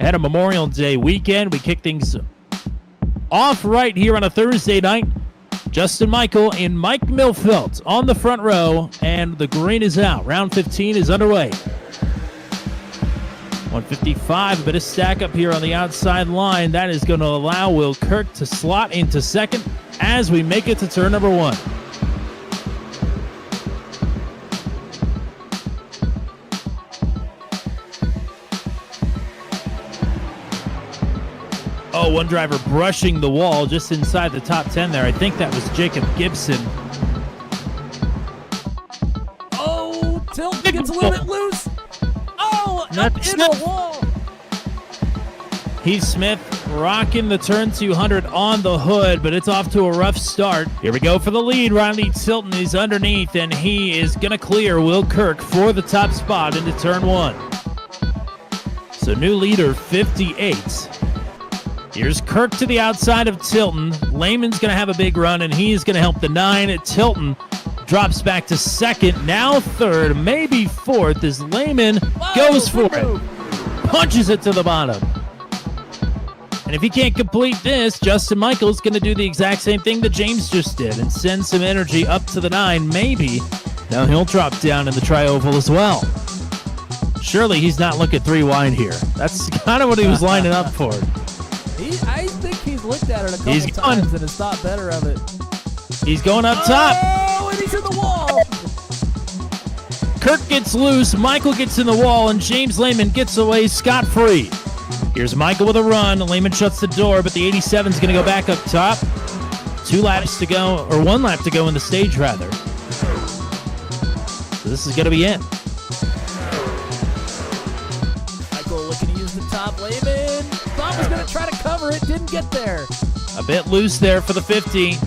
ahead of Memorial Day weekend. We kick things off right here on a Thursday night. Justin Michael and Mike Milfelt on the front row, and the green is out. Round 15 is underway. 155, a bit of stack up here on the outside line. That is going to allow Will Kirk to slot into second as we make it to turn number one. Oh, one driver brushing the wall just inside the top 10 there. I think that was Jacob Gibson. Oh, Tilt gets a little bit loose. Oh, up in the wall. Heath Smith rocking the turn 200 on the hood, but it's off to a rough start. Here we go for the lead. Riley Tilton is underneath, and he is going to clear Will Kirk for the top spot into turn one. So new leader, 58. Here's Kirk to the outside of Tilton. Lehman's going to have a big run, and he's going to help the 9. Tilton drops back to second, now third, maybe fourth, as Lehman goes for it. Punches it to the bottom. And if he can't complete this, Justin Michael's going to do the exact same thing that James just did and send some energy up to the 9, maybe. Now he'll drop down in the tri-oval as well. Surely he's not looking 3 wide here. That's kind of what he was lining up for. I think he's looked at it a couple times and has thought better of it. He's going up top. Oh, and he's in the wall. Kirk gets loose, Michael gets in the wall, and James Lehman gets away scot-free. Here's Michael with a run. Lehman shuts the door, but the 87 is going to go back up top. 2 laps to go, or 1 lap to go in the stage, rather. So this is going to be it. Michael looking to use the top. Lehman thought was going to try to cover it, didn't get there. A bit loose there for the 50.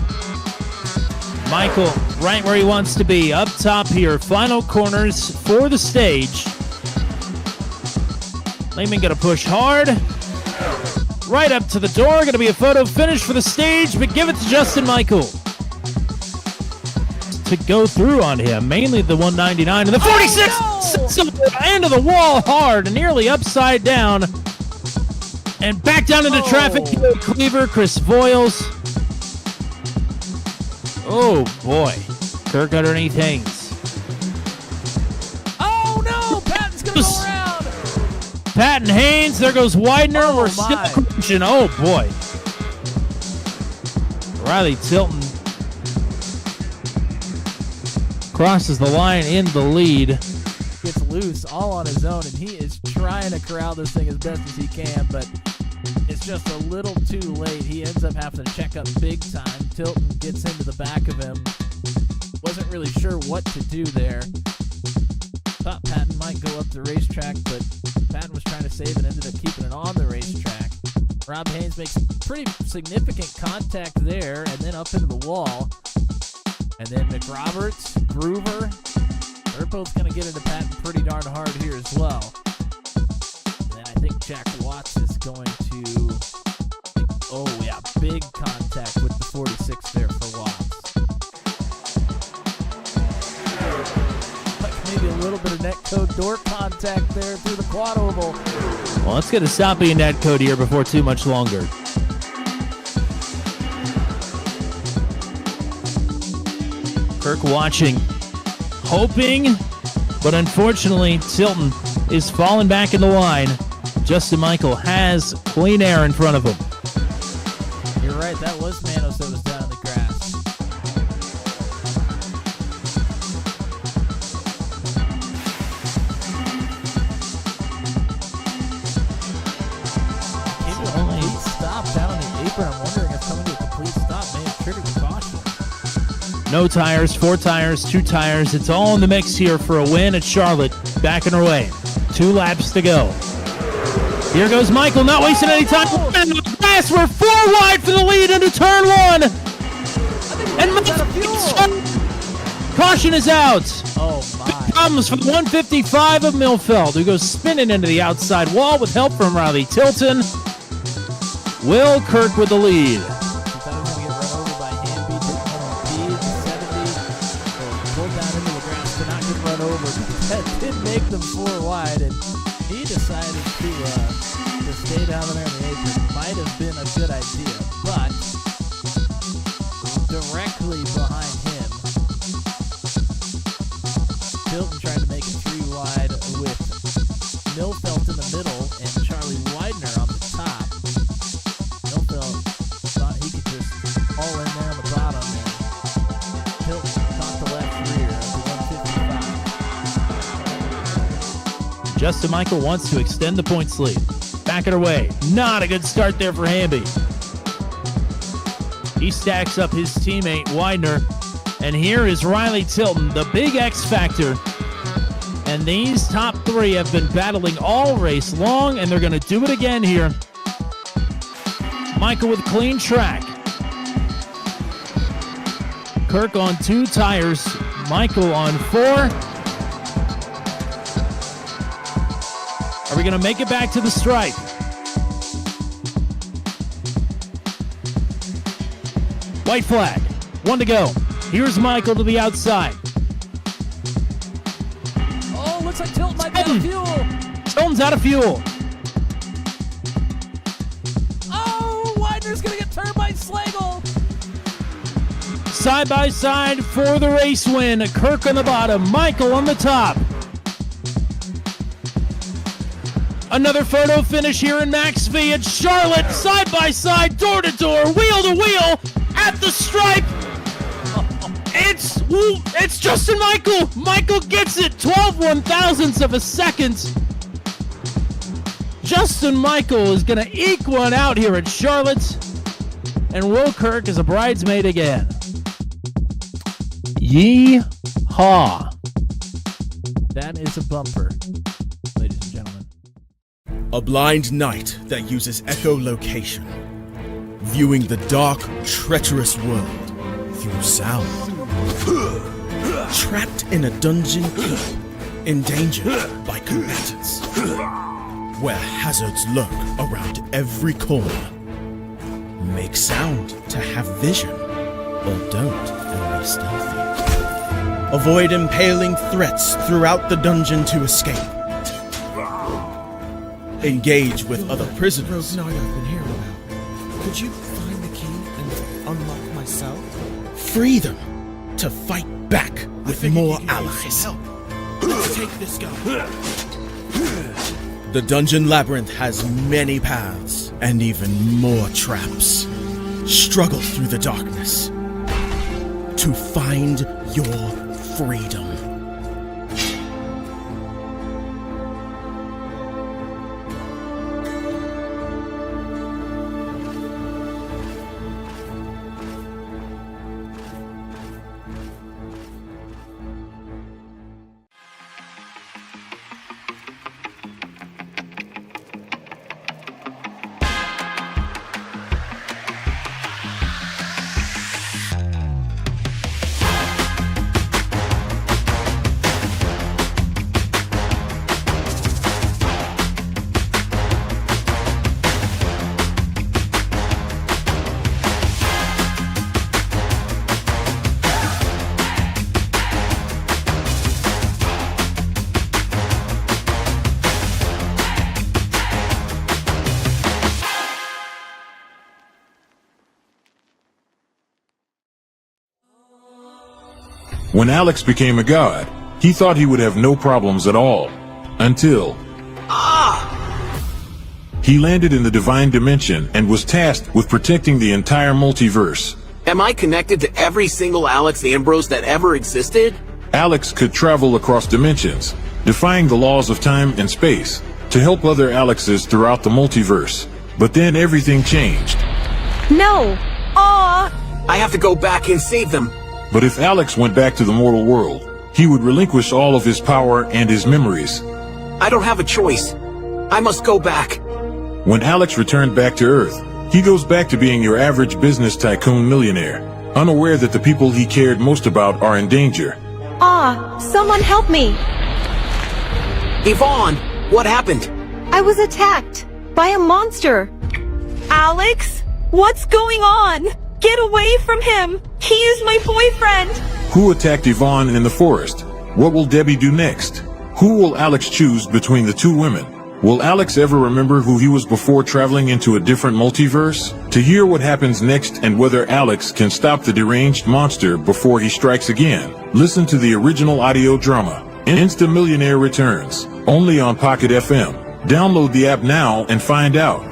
Michael right where he wants to be, up top here. Final corners for the stage. Lehman going to push hard. Right up to the door. Going to be a photo finish for the stage, but give it to Justin Michael to go through on him. Mainly the 199 and the 46. Into the wall hard, nearly upside down. And back down into traffic. Cleaver, Chris Voiles. Oh, boy. Kirk underneath Haynes. Oh, no. Patton's going to go around. Patton Haynes. There goes Widener. We're still crunching. Oh, boy. Riley Tilton crosses the line in the lead. Gets loose all on his own, and he is trying to corral this thing as best as he can, but it's just a little too late. He ends up having to check up big time. Tilton gets into the back of him. Wasn't really sure what to do there. Thought Patton might go up the racetrack, but Patton was trying to save and ended up keeping it on the racetrack. Rob Haynes makes pretty significant contact there and then up into the wall. And then McRoberts, Groover, they're both going to get into Patton pretty darn hard here as well. And then I think Jack Watts is going to, big contact with the 46 there for Watts. Like maybe a little bit of netcode door contact there through the quad oval. Well, let's get a stop being netcode here before too much longer. Kirk watching, hoping, but unfortunately Tilton is falling back in the line. Justin Michael has clean air in front of him. You're right, that was Manos that was down in the grass. Came to a complete stop down on the apron. I'm wondering if coming to a complete stop may have triggered the caution. No tires, 4 tires, 2 tires. It's all in the mix here for a win at Charlotte. Back in her way. 2 laps to go. Here goes Michael, not wasting any time. Yes, we're 4 wide for the lead into turn 1. And caution is out. Oh, my. Big problems for the 155 of Milfeld, who goes spinning into the outside wall with help from Riley Tilton. Will Kirk with the lead. That did make them 4 wide, and he decided to stay down there in the apron might have been a good idea, but directly behind him, Tilton tried to make it 3 wide with Millfelt in the middle and Charlie Widener on the top. Millfelt thought he could just all in there on the bottom, and Tilton caught the left rear of the 155. Justin Michael wants to extend the points lead. Back it away. Not a good start there for Hamby. He stacks up his teammate Widener. And here is Riley Tilton, the big X factor. And these top 3 have been battling all race long, and they're going to do it again here. Michael with clean track. Kirk on 2 tires. Michael on 4. Are we going to make it back to the stripe? White flag. 1 to go. Here's Michael to the outside. Oh, looks like Tilton might be out of fuel. Tilton's out of fuel. Oh, Widener's going to get turned by Slagle. Side by side for the race win. Kirk on the bottom, Michael on the top. Another photo finish here in Max V at Charlotte. Side by side, door to door, wheel to wheel at the stripe. It's Justin Michael. Michael gets it. 12 1/1000ths of a second. Justin Michael is going to eke one out here at Charlotte. And Will Kirk is a bridesmaid again. Yee-haw. That is a bumper, ladies and gentlemen. A blind knight that uses echolocation, viewing the dark, treacherous world through sound. Trapped in a dungeon keep, endangered by combatants, where hazards lurk around every corner. Make sound to have vision, or don't and be stealthy. Avoid impaling threats throughout the dungeon to escape. Engage with other prisoners. Rogue Knight I've been hearing about. Could you find the key and unlock my cell? Free them to fight back with more allies. Let's take this guy. The Dungeon Labyrinth has many paths and even more traps. Struggle through the darkness to find your freedom. When Alex became a god, he thought he would have no problems at all. Until... He landed in the Divine Dimension and was tasked with protecting the entire multiverse. Am I connected to every single Alex Ambrose that ever existed? Alex could travel across dimensions, defying the laws of time and space, to help other Alexes throughout the multiverse. But then everything changed. No! Aw! I have to go back and save them. But if Alex went back to the mortal world, he would relinquish all of his power and his memories. I don't have a choice. I must go back. When Alex returned back to Earth, he goes back to being your average business tycoon millionaire, unaware that the people he cared most about are in danger. Someone help me! Yvonne, what happened? I was attacked by a monster. Alex? What's going on? Get away from him! He is my boyfriend! Who attacked Yvonne in the forest? What will Debbie do next? Who will Alex choose between the two women? Will Alex ever remember who he was before traveling into a different multiverse? To hear what happens next and whether Alex can stop the deranged monster before he strikes again, listen to the original audio drama, Insta Millionaire Returns, only on Pocket FM. Download the app now and find out.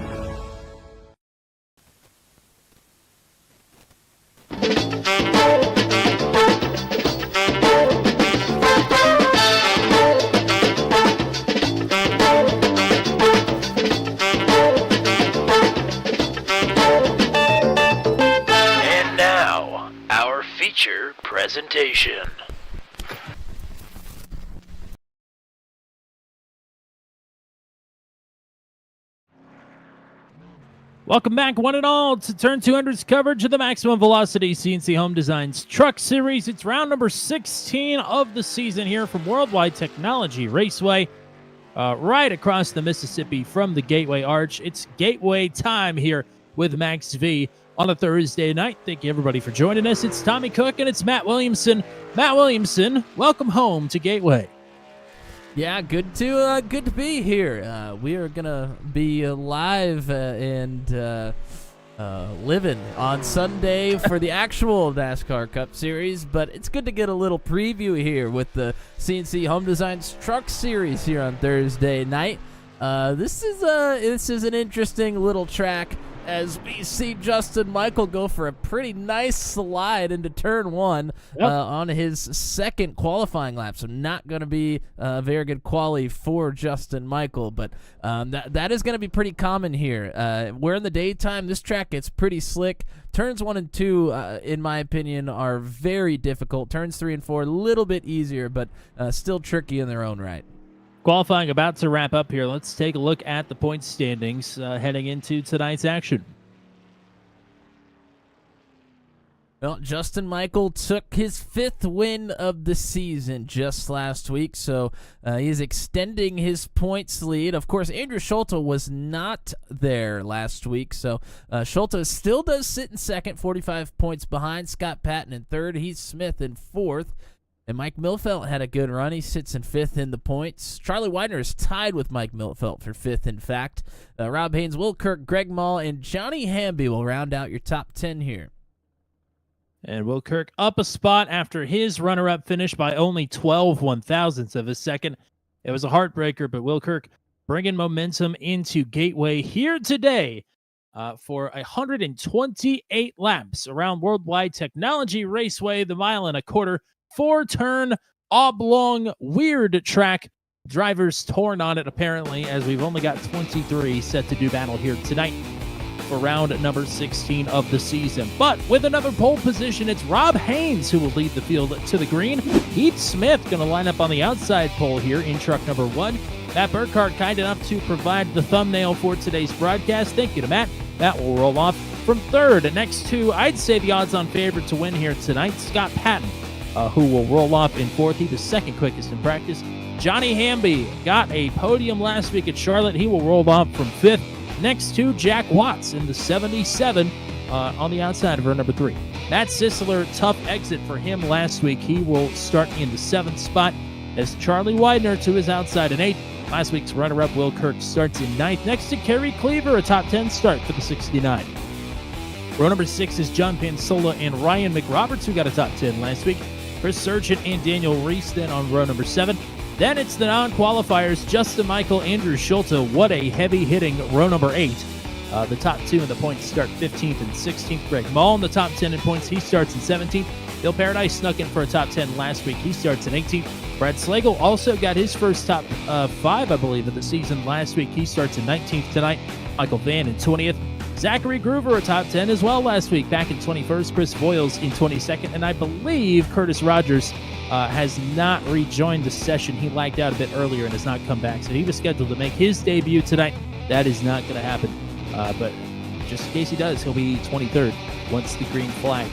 And now, our feature presentation. Welcome back, one and all, to Turn 200's coverage of the Maximum Velocity CNC Home Designs Truck Series. It's round number 16 of the season here from Worldwide Technology Raceway, right across the Mississippi from the Gateway Arch. It's Gateway time here with Max V on a Thursday night. Thank you, everybody, for joining us. It's Tommy Cook and it's Matt Williamson. Matt Williamson, welcome home to Gateway. Yeah, good to be here. We are gonna be live and living on Sunday for the actual NASCAR Cup Series, but it's good to get a little preview here with the CNC Home Designs Truck Series here on Thursday night. This is an interesting little track as we see Justin Michael go for a pretty nice slide into turn one on his second qualifying lap. So not going to be a very good quali for Justin Michael, but that is going to be pretty common here. We're in the daytime. This track gets pretty slick. Turns 1 and 2, in my opinion, are very difficult. Turns 3 and 4, a little bit easier, but still tricky in their own right. Qualifying about to wrap up here. Let's take a look at the point standings heading into tonight's action. Well, Justin Michael took his 5th win of the season just last week, so he's extending his points lead. Of course, Andrew Schulte was not there last week, so Schulte still does sit in second, 45 points behind. Scott Patton in third. Heath Smith in fourth. And Mike Milfelt had a good run. He sits in 5th in the points. Charlie Widener is tied with Mike Milfelt for 5th, in fact. Rob Haynes, Will Kirk, Greg Mall, and Johnny Hamby will round out your top 10 here. And Will Kirk up a spot after his runner-up finish by only 12 one-thousandths of a second. It was a heartbreaker, but Will Kirk bringing momentum into Gateway here today for 128 laps around Worldwide Technology Raceway, the 1.25 mile, 4-turn, oblong, weird track. Drivers torn on it, apparently, as we've only got 23 set to do battle here tonight for round number 16 of the season. But with another pole position, it's Rob Haynes who will lead the field to the green. Heath Smith going to line up on the outside pole here in truck number 1. Matt Burkhart kind enough to provide the thumbnail for today's broadcast. Thank you to Matt. That will roll off from third. Next to, I'd say, the odds-on favorite to win here tonight, Scott Patton, who will roll off in fourth. He the second quickest in practice. Johnny Hamby got a podium last week at Charlotte. He will roll off from 5th. Next to Jack Watts in the 77 on the outside of row number 3. Matt Sisler, tough exit for him last week. He will start in the 7th spot as Charlie Widener to his outside in 8th. Last week's runner-up, Will Kirk, starts in 9th. Next to Kerry Cleaver, a top 10 start for the 69. Row number 6 is John Pansola and Ryan McRoberts, who got a top 10 last week. Chris Sargent and Daniel Reese then on row number 7. Then it's the non-qualifiers, Justin Michael, Andrew Schulte. What a heavy-hitting row number 8. The top 2 in the points start 15th and 16th. Greg Mall in the top 10 in points. He starts in 17th. Bill Paradise snuck in for a top 10 last week. He starts in 18th. Brad Slagle also got his first top 5, I believe, of the season last week. He starts in 19th tonight. Michael Van in 20th. Zachary Groover, a top 10 as well last week, back in 21st. Chris Voiles in 22nd. And I believe Curtis Rogers has not rejoined the session. He lagged out a bit earlier and has not come back. So he was scheduled to make his debut tonight. That is not going to happen. But just in case he does, he'll be 23rd once the green flag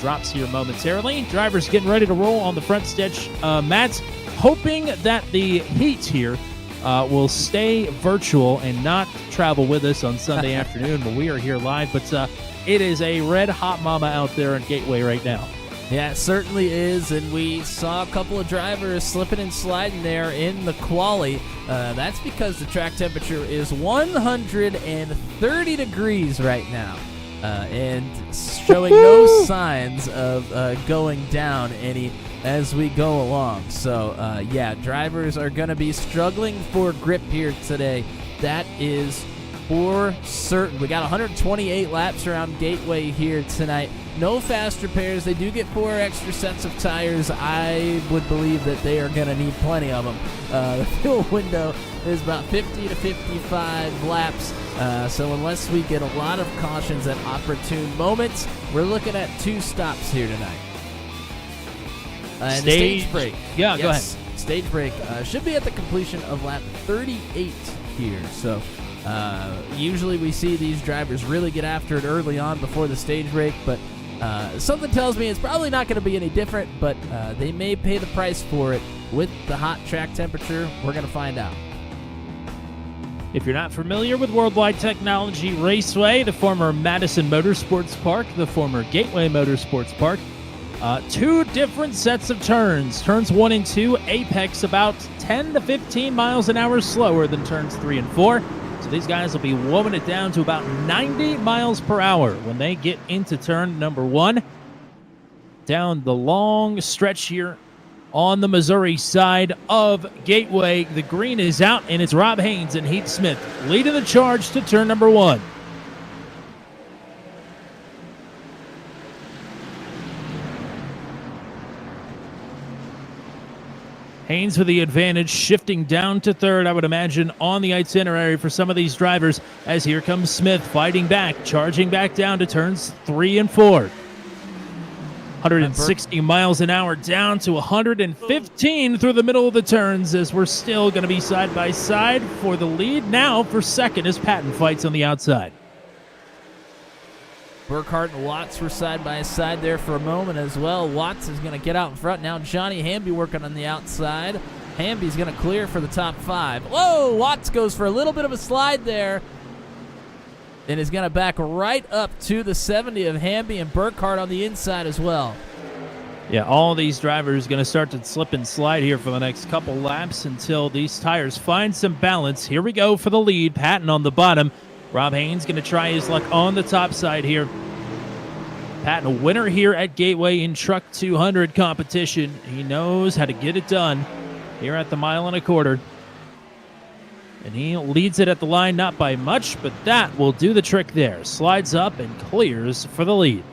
drops here momentarily. Drivers getting ready to roll on the front stretch. Matt's hoping that the heat here will stay virtual and not travel with us on Sunday afternoon, but we are here live. But it is a red hot mama out there in Gateway right now. Yeah, it certainly is, and we saw a couple of drivers slipping and sliding there in the quali. That's because the track temperature is 130 degrees right now, and showing no signs of going down any as we go along. So, yeah, drivers are going to be struggling for grip here today. That is for certain. We got 128 laps around Gateway here tonight. No fast repairs. They do get 4 extra sets of tires. I would believe that they are going to need plenty of them. The fuel window is about 50 to 55 laps. So unless we get a lot of cautions at opportune moments, we're looking at 2 stops here tonight. And the stage break. Yeah, go ahead. Stage break should be at the completion of lap 38 here. So usually we see these drivers really get after it early on before the stage break, but something tells me it's probably not going to be any different, but they may pay the price for it with the hot track temperature. We're going to find out. If you're not familiar with Worldwide Technology Raceway, the former Madison Motorsports Park, the former Gateway Motorsports Park, 2 different sets of turns. Turns 1 and 2, apex about 10 to 15 miles an hour slower than turns 3 and 4. So these guys will be warming it down to about 90 miles per hour when they get into turn number 1. Down the long stretch here on the Missouri side of Gateway. The green is out, and it's Rob Haynes and Heath Smith leading the charge to turn number 1. Haynes with the advantage, shifting down to third, I would imagine, on the itinerary for some of these drivers, as here comes Smith fighting back, charging back down to turns 3 and 4. 160 miles an hour down to 115 through the middle of the turns, as we're still going to be side by side for the lead. Now for second as Patton fights on the outside. Burkhart and Watts were side by side there for a moment as well. Watts is going to get out in front. Now Johnny Hamby working on the outside. Hamby's going to clear for the top 5. Whoa, Watts goes for a little bit of a slide there and is going to back right up to the 70 of Hamby, and Burkhart on the inside as well. Yeah, all these drivers going to start to slip and slide here for the next couple laps until these tires find some balance. Here we go for the lead. Patton on the bottom. Rob Haynes going to try his luck on the top side here. Patton, a winner here at Gateway in Truck 200 competition. He knows how to get it done here at the 1.25 miles. And he leads it at the line, not by much, but that will do the trick there. Slides up and clears for the lead.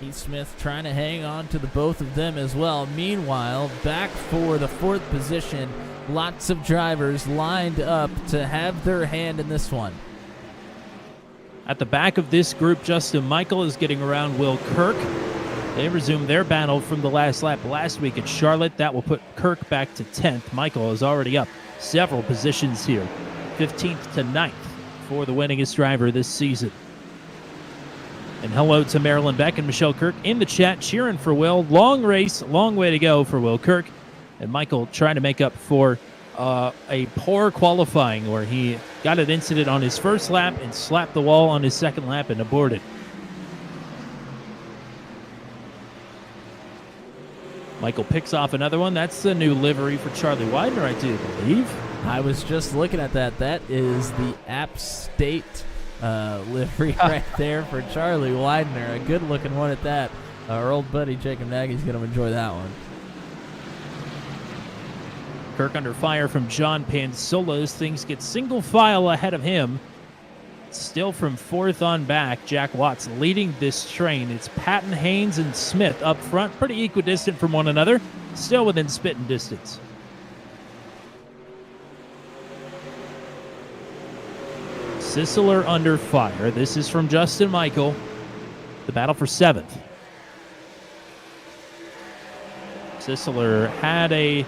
Heath Smith trying to hang on to the both of them as well. Meanwhile, back for the 4th position. Lots of drivers lined up to have their hand in this one. At the back of this group, Justin Michael is getting around Will Kirk. They resume their battle from the last lap last week at Charlotte. That will put Kirk back to 10th. Michael is already up several positions here, 15th to 9th for the winningest driver this season. And hello to Marilyn Beck and Michelle Kirk in the chat, cheering for Will. Long race, long way to go for Will Kirk. And Michael trying to make up for a poor qualifying where he got an incident on his first lap and slapped the wall on his second lap and aborted. Michael picks off another one. That's the new livery for Charlie Widener, I do believe. I was just looking at that. That is the App State livery right there for Charlie Widener. A good-looking one at that. Our old buddy Jacob Nagy's going to enjoy that one. Kirk under fire from John Pansola as things get single file ahead of him. Still from 4th on back, Jack Watts leading this train. It's Patton, Haynes, and Smith up front, pretty equidistant from one another, still within spitting distance. Sisler under fire. This is from Justin Michael. The battle for 7th. Sisler had a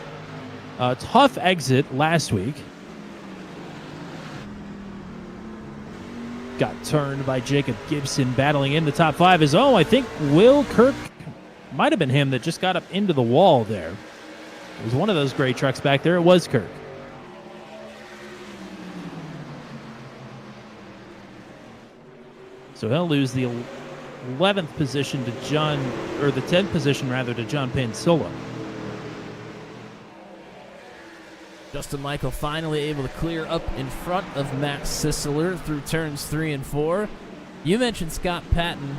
tough exit last week. Got turned by Jacob Gibson battling in the top 5 as, I think Will Kirk might have been him that just got up into the wall there. It was one of those gray trucks back there. It was Kirk. So he'll lose the 11th position to John, or the 10th position rather, to John Pansilla. Justin Michael finally able to clear up in front of Matt Sisler through turns 3 and 4. You mentioned Scott Patton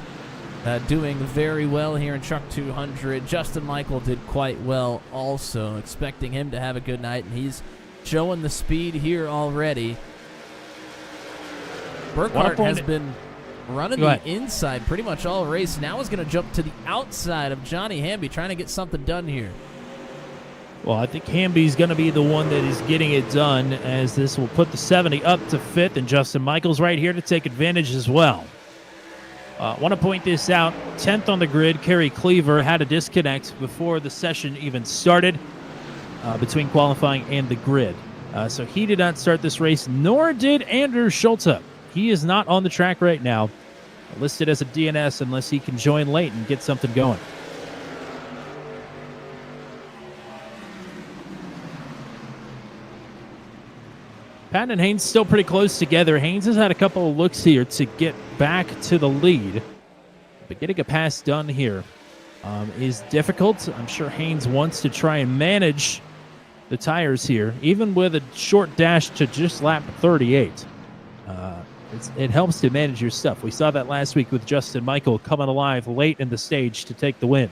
doing very well here in Truck 200. Justin Michael did quite well also, expecting him to have a good night, and he's showing the speed here already. Burkhart has been running the inside pretty much all race. Now is going to jump to the outside of Johnny Hamby, trying to get something done here. Well, I think Hamby's going to be the one that is getting it done, as this will put the 70 up to 5th, and Justin Michael's right here to take advantage as well. I want to point this out. 10th on the grid, Kerry Cleaver had a disconnect before the session even started between qualifying and the grid. So he did not start this race, nor did Andrew Schulte. He is not on the track right now, listed as a DNS unless he can join late and get something going. Patton and Haynes still pretty close together. Haynes has had a couple of looks here to get back to the lead, but getting a pass done here is difficult. I'm sure Haynes wants to try and manage the tires here, even with a short dash to just lap 38. It helps to manage your stuff. We saw that last week with Justin Michael coming alive late in the stage to take the win.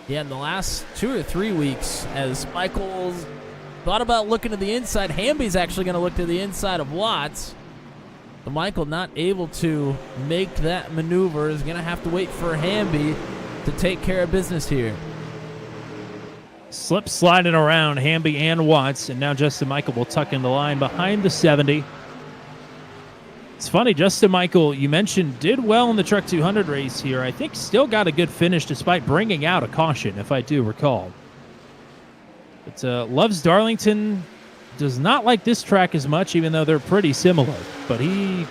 Yeah, in the last 2 or 3 weeks, as Michael's thought about looking to the inside, Hamby's actually going to look to the inside of Watts. But Michael not able to make that maneuver, is going to have to wait for Hamby to take care of business here. Slip sliding around Hamby and Watts, and now Justin Michael will tuck in the line behind the 70. It's funny, Justin Michael, you mentioned, did well in the Truck 200 race here. I think still got a good finish despite bringing out a caution, if I do recall. But loves Darlington, does not like this track as much, even though they're pretty similar. But you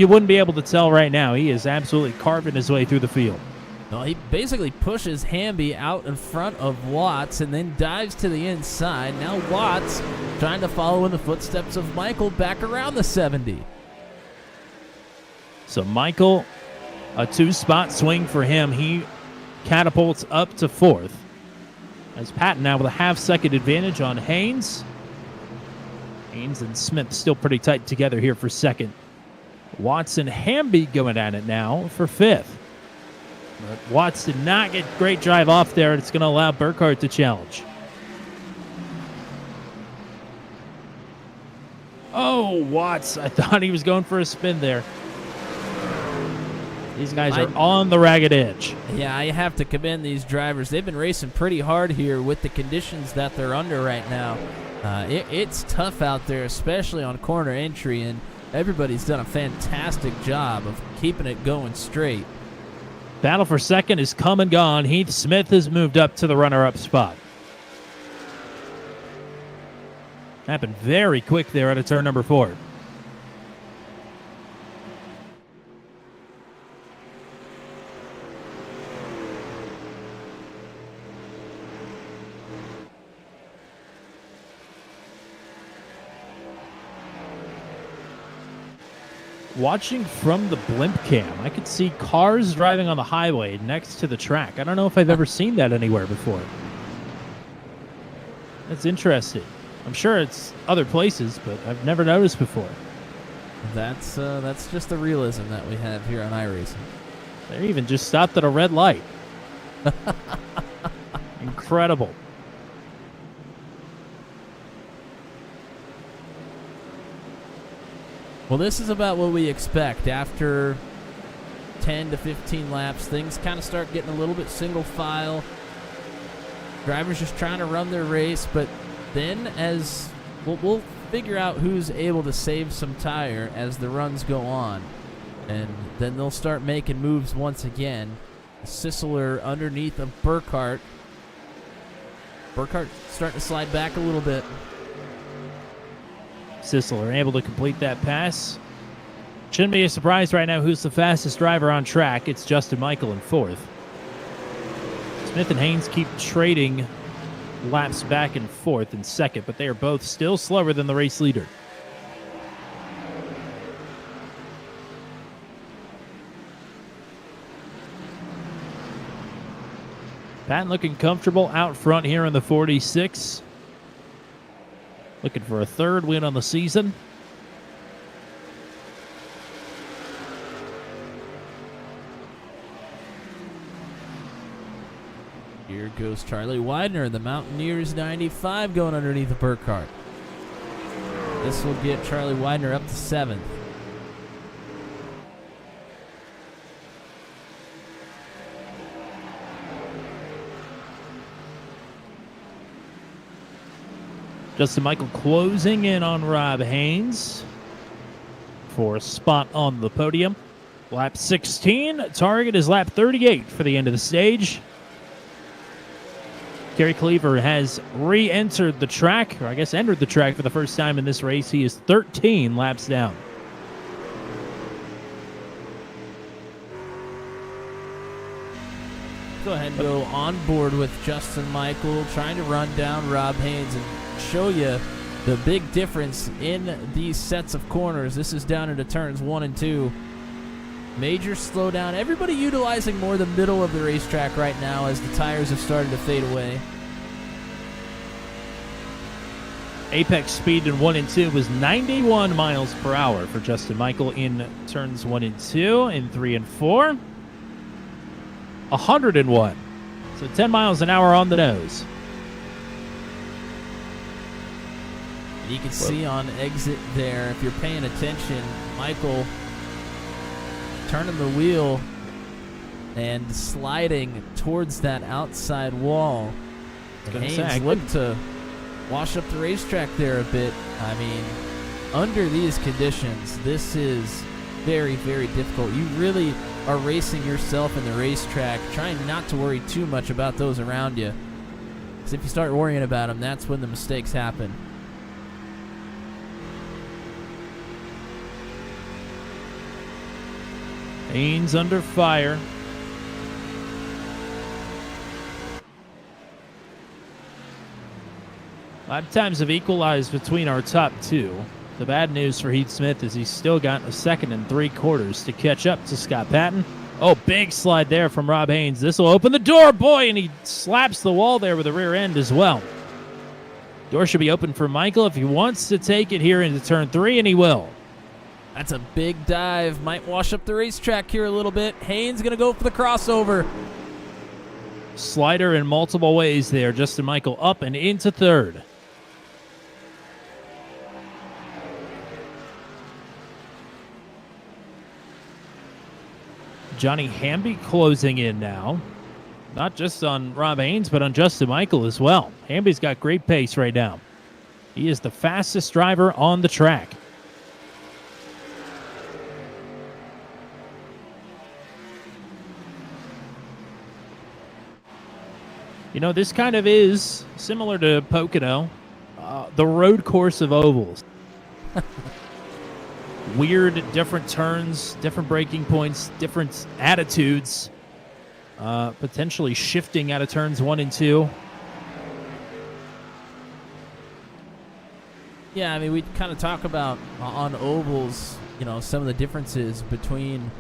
wouldn't be able to tell right now. He is absolutely carving his way through the field. No, he basically pushes Hamby out in front of Watts and then dives to the inside. Now Watts trying to follow in the footsteps of Michael back around the 70. So Michael, a 2-spot swing for him. He catapults up to 4th. As Patton now with a half-second advantage on Haynes. Haynes and Smith still pretty tight together here for 2nd. Watts and Hamby going at it now for 5th. But Watts did not get great drive off there. It's going to allow Burkhart to challenge. Oh, Watts. I thought he was going for a spin there. These guys are on the ragged edge. Yeah, I have to commend these drivers. They've been racing pretty hard here with the conditions that they're under right now. It's tough out there, especially on corner entry, and everybody's done a fantastic job of keeping it going straight. Battle for 2nd is come and gone. Heath Smith has moved up to the runner-up spot. Happened very quick there out of turn number 4. Watching from the blimp cam, I could see cars driving on the highway next to the track. I don't know if I've ever seen that anywhere before. That's interesting. I'm sure it's other places, but I've never noticed before. That's just the realism that we have here on iRacing. They even just stopped at a red light. Incredible. Well, this is about what we expect. After 10 to 15 laps, things kind of start getting a little bit single file. Drivers just trying to run their race, but then as we'll figure out who's able to save some tire as the runs go on. And then they'll start making moves once again. Sisler underneath of Burkhart. Burkhart starting to slide back a little bit. Sisler able to complete that pass. Shouldn't be a surprise right now who's the fastest driver on track. It's Justin Michael in 4th. Smith and Haynes keep trading laps back and forth in 2nd, but they are both still slower than the race leader. Patton looking comfortable out front here in the 46. Looking for a third win on the season. Here goes Charlie Widener, the Mountaineers 95 going underneath the Burkhardt. This will get Charlie Widener up to 7th. Justin Michael closing in on Rob Haynes for a spot on the podium. Lap 16. Target is lap 38 for the end of the stage. Kerry Cleaver has re-entered the track, or I guess entered the track for the first time in this race. He is 13 laps down. Go ahead and go on board with Justin Michael, trying to run down Rob Haynes and show you the big difference in these sets of corners. This is down into turns 1 and 2. Major slowdown. Everybody utilizing more the middle of the racetrack right now as the tires have started to fade away. Apex speed in 1 and 2 was 91 miles per hour for Justin Michael in turns 1 and 2. In 3 and 4, 101. So 10 miles an hour on the nose. You can see on exit there, if you're paying attention, Michael turning the wheel and sliding towards that outside wall. Haynes looked to wash up the racetrack there a bit. I mean, under these conditions, this is very, very difficult. You really are racing yourself in the racetrack, trying not to worry too much about those around you. Because if you start worrying about them, that's when the mistakes happen. Haynes under fire. Lap times have equalized between our top two. The bad news for Heath Smith is he's still got a 2 3/4 to catch up to Scott Patton. Oh, big slide there from Rob Haynes. This will open the door, boy, and he slaps the wall there with the rear end as well. Door should be open for Michael if he wants to take it here into turn 3, and he will. That's a big dive. Might wash up the racetrack here a little bit. Haynes going to go for the crossover. Slider in multiple ways there. Justin Michael up and into third. Johnny Hamby closing in now. Not just on Rob Haynes, but on Justin Michael as well. Hamby's got great pace right now. He is the fastest driver on the track. You know, this kind of is similar to Pocono, the road course of ovals. Weird, different turns, different braking points, different attitudes, potentially shifting out of turns 1 and 2. Yeah, I mean, we kind of talk about on ovals, you know, some of the differences between,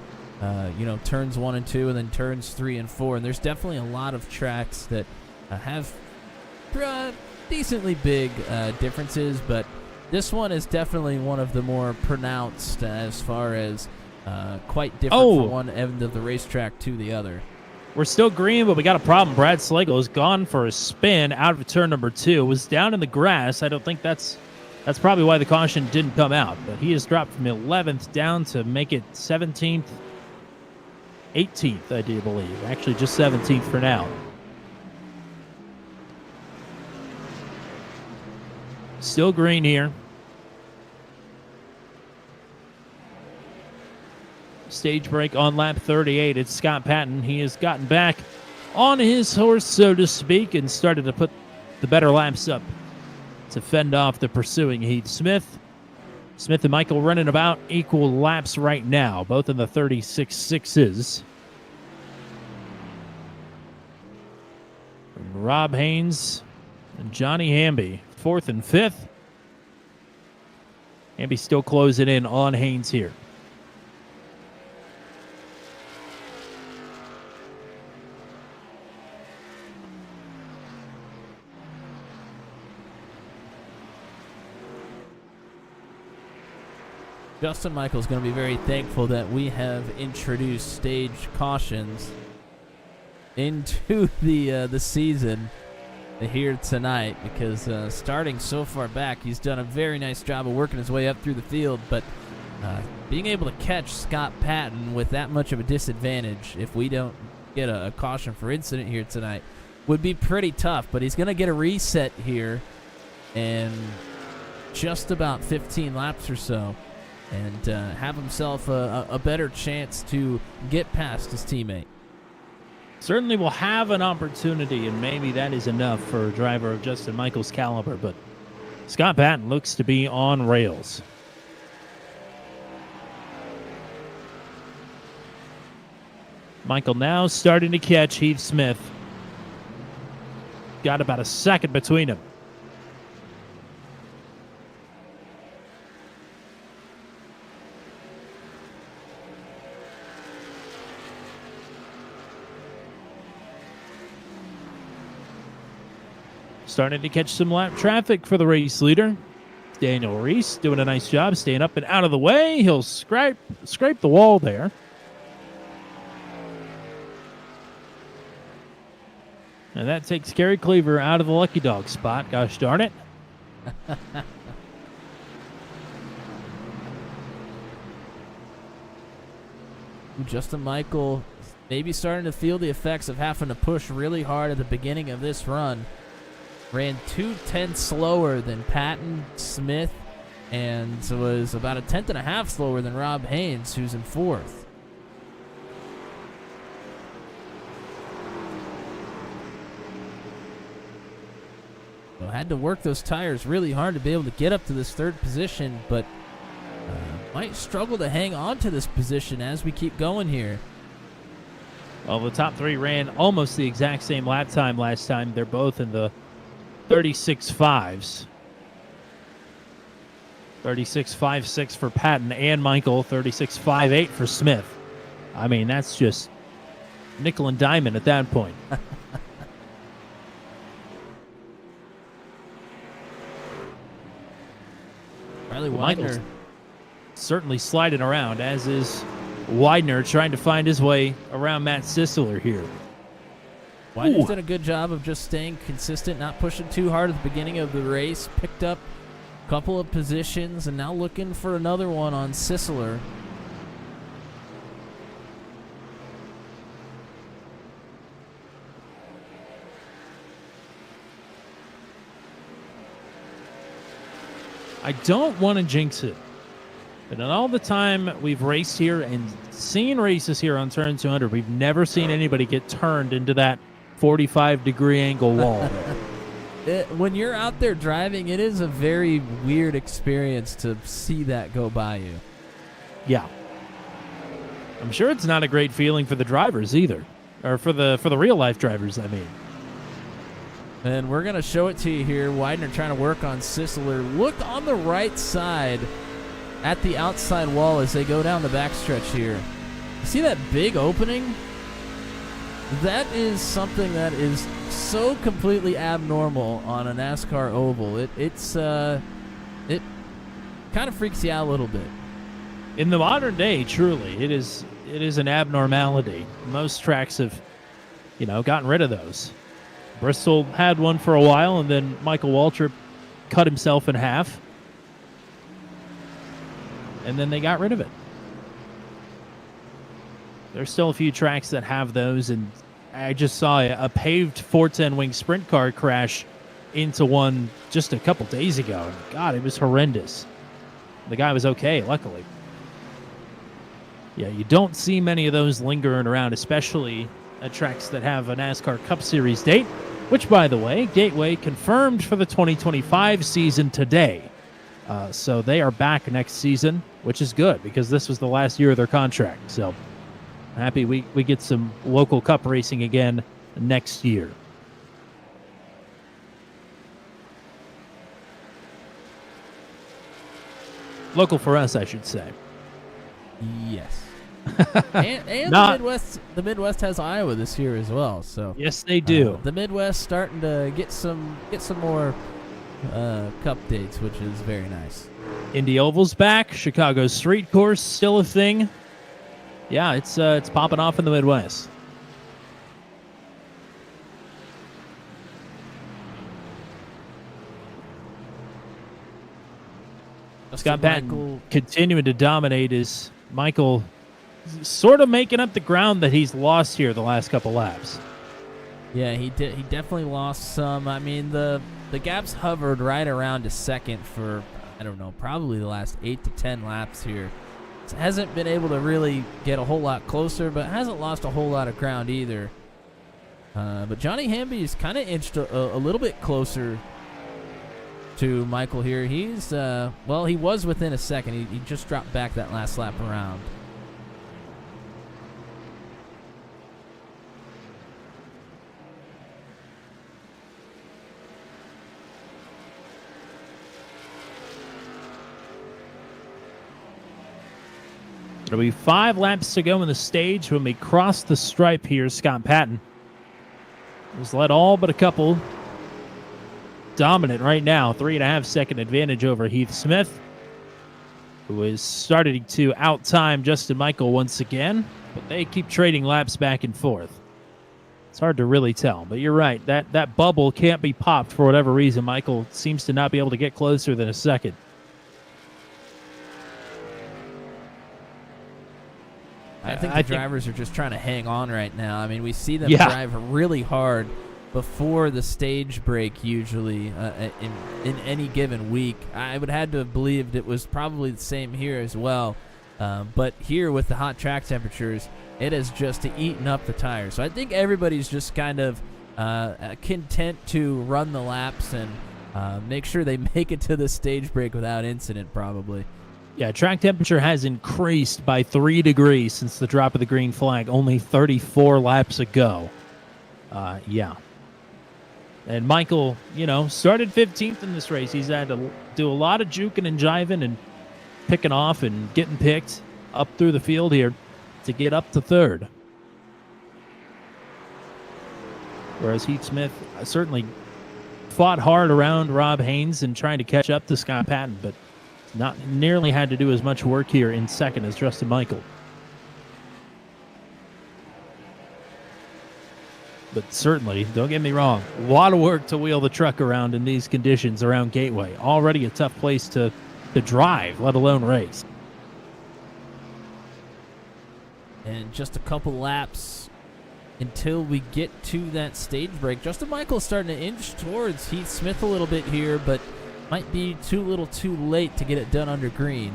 turns 1 and 2 and then turns 3 and 4. And there's definitely a lot of tracks that have decently big differences, but this one is definitely one of the more pronounced as far as quite different from one end of the racetrack to the other. We're still green, but we got a problem. Brad Slagle has gone for a spin out of turn number 2. Was down in the grass. I don't think that's probably why the caution didn't come out, but he has dropped from 11th down to make it 17th, 18th, I do believe. Actually, just 17th for now. Still green here. Stage break on lap 38. It's Scott Patton. He has gotten back on his horse, so to speak, and started to put the better laps up to fend off the pursuing Heath Smith. Smith and Michael running about equal laps right now, both in the 36.6s. And Rob Haynes and Johnny Hamby, 4th and 5th. Hamby still closing in on Haynes here. Justin Michael's going to be very thankful that we have introduced stage cautions into the season here tonight, because starting so far back, he's done a very nice job of working his way up through the field, but being able to catch Scott Patton with that much of a disadvantage, if we don't get a caution for incident here tonight, would be pretty tough. But he's going to get a reset here in just about 15 laps or so, and have himself a better chance to get past his teammate. Certainly will have an opportunity, and maybe that is enough for a driver of Justin Michael's caliber, but Scott Patton looks to be on rails. Michael now starting to catch Heath Smith. Got about a second between them. Starting to catch some lap traffic for the race leader. Daniel Reese doing a nice job staying up and out of the way. He'll scrape the wall there. And that takes Gary Cleaver out of the lucky dog spot. Gosh darn it. Justin Michael maybe starting to feel the effects of having to push really hard at the beginning of this run. Ran 2/10 slower than Patton, Smith, and was about a 10.5 slower than Rob Haynes, who's in 4th. So had to work those tires really hard to be able to get up to this 3rd position, but might struggle to hang on to this position as we keep going here. Well, the top 3 ran almost the exact same lap time last time. They're both in the 36.5s. 36.56 for Patton and Michael, 36.58 for Smith. I mean, that's just nickel and diamond at that point. Riley Michael's Widener certainly sliding around, as is Widener trying to find his way around Matt Sisler here. Widener's done a good job of just staying consistent, not pushing too hard at the beginning of the race. Picked up a couple of positions, and now looking for another one on Sisler. I don't want to jinx it, but in all the time we've raced here and seen races here on Turn 200, we've never seen anybody get turned into that 45-degree angle wall. When you're out there driving, it is a very weird experience to see that go by you. Yeah. I'm sure it's not a great feeling for the drivers either, or for the real-life drivers, I mean. And we're going to show it to you here. Widener trying to work on Sisler. Look on the right side at the outside wall as they go down the backstretch here. See that big opening? That is something that is so completely abnormal on a NASCAR oval. It kind of freaks you out a little bit. In the modern day, truly, it is an abnormality. Most tracks have, gotten rid of those. Bristol had one for a while, and then Michael Waltrip cut himself in half, and then they got rid of it. There's still a few tracks that have those, and I just saw a paved 410 wing sprint car crash into one just a couple days ago. And God, it was horrendous. The guy was okay, luckily. Yeah, you don't see many of those lingering around, especially at tracks that have a NASCAR Cup Series date, which, by the way, Gateway confirmed for the 2025 season today. So they are back next season, which is good because this was the last year of their contract. So happy we get some local Cup racing again next year. Local for us, I should say. Yes. and the Midwest has Iowa this year as well. So yes, they do. The Midwest starting to get some more Cup dates, which is very nice. Indy Oval's back. Chicago Street Course still a thing. Yeah, it's popping off in the Midwest. Scott Patton continuing to dominate is Michael sort of making up the ground that he's lost here the last couple laps. Yeah, he definitely lost some. I mean, the gaps hovered right around a second for, I don't know, probably the last 8 to 10 laps here. Hasn't been able to really get a whole lot closer, but hasn't lost a whole lot of ground either. But Johnny Hamby's kind of inched a little bit closer to Michael here. He's, well, he was within a second. He just dropped back that last lap around. It'll be 5 laps to go in the stage when we cross the stripe here. Scott Patton has led all but a couple. Dominant right now, 3.5 second advantage over Heath Smith, who is starting to out-time Justin Michael once again, but they keep trading laps back and forth. It's hard to really tell, but you're right. That bubble can't be popped for whatever reason. Michael seems to not be able to get closer than a second. I think the drivers are just trying to hang on right now. I mean, we see them Yeah. drive really hard before the stage break usually in any given week. I would have to have believed it was probably the same here as well. But here with the hot track temperatures, it has just eaten up the tires. So I think everybody's just kind of content to run the laps and make sure they make it to the stage break without incident probably. Yeah, track temperature has increased by 3 degrees since the drop of the green flag only 34 laps ago. Yeah. And Michael, started 15th in this race. He's had to do a lot of juking and jiving and picking off and getting picked up through the field here to get up to 3rd. Whereas Heath Smith certainly fought hard around Rob Haynes and trying to catch up to Scott Patton, but not nearly had to do as much work here in 2nd as Justin Michael. But certainly, don't get me wrong, a lot of work to wheel the truck around in these conditions around Gateway. Already a tough place to drive, let alone race. And just a couple laps until we get to that stage break. Justin Michael's starting to inch towards Heath Smith a little bit here, but might be too late to get it done under green.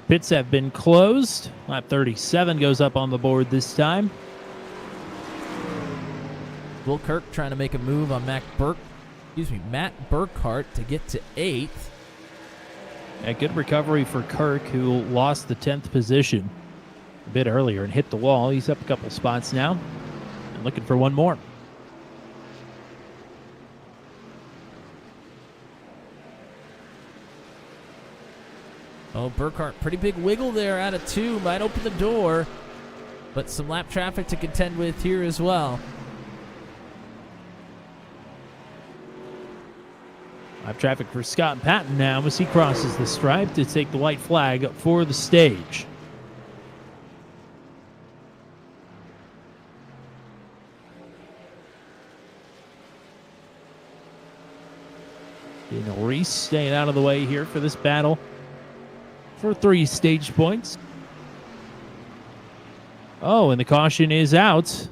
Pits have been closed. Lap 37 goes up on the board this time. Will Kirk trying to make a move on Matt Burkhart to get to 8th. A good recovery for Kirk, who lost the 10th position a bit earlier and hit the wall. He's up a couple spots now and looking for one more. Oh, Burkhart, pretty big wiggle there out of 2. Might open the door, but some lap traffic to contend with here as well. Lap traffic for Scott Patton now as he crosses the stripe to take the white flag for the stage. Daniel Reese staying out of the way here for this battle for 3 stage points. Oh, and the caution is out.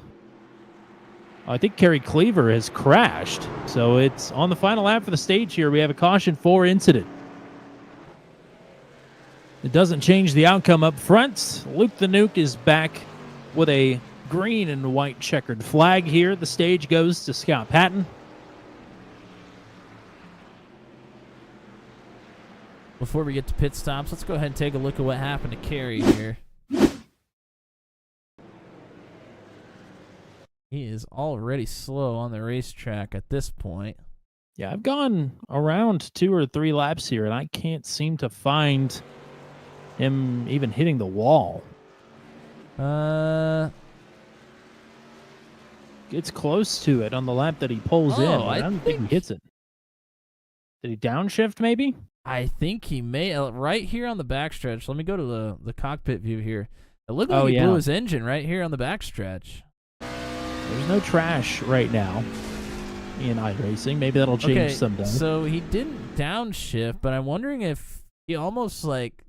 I think Kerry Cleaver has crashed. So it's on the final lap for the stage here. We have a caution for incident. It doesn't change the outcome up front. Luke the Nuke is back with a green and white checkered flag here. The stage goes to Scott Patton. Before we get to pit stops, let's go ahead and take a look at what happened to Kerry here. He is already slow on the racetrack at this point. Yeah, I've gone around 2 or 3 laps here, and I can't seem to find him even hitting the wall. It's close to it on the lap that he pulls in. But I don't think he hits it. Did he downshift maybe? I think he may right here on the backstretch. Let me go to the cockpit view here. It looked like he blew his engine right here on the backstretch. There's no trash right now in iRacing. Maybe that'll change someday. So he didn't downshift, but I'm wondering if he almost like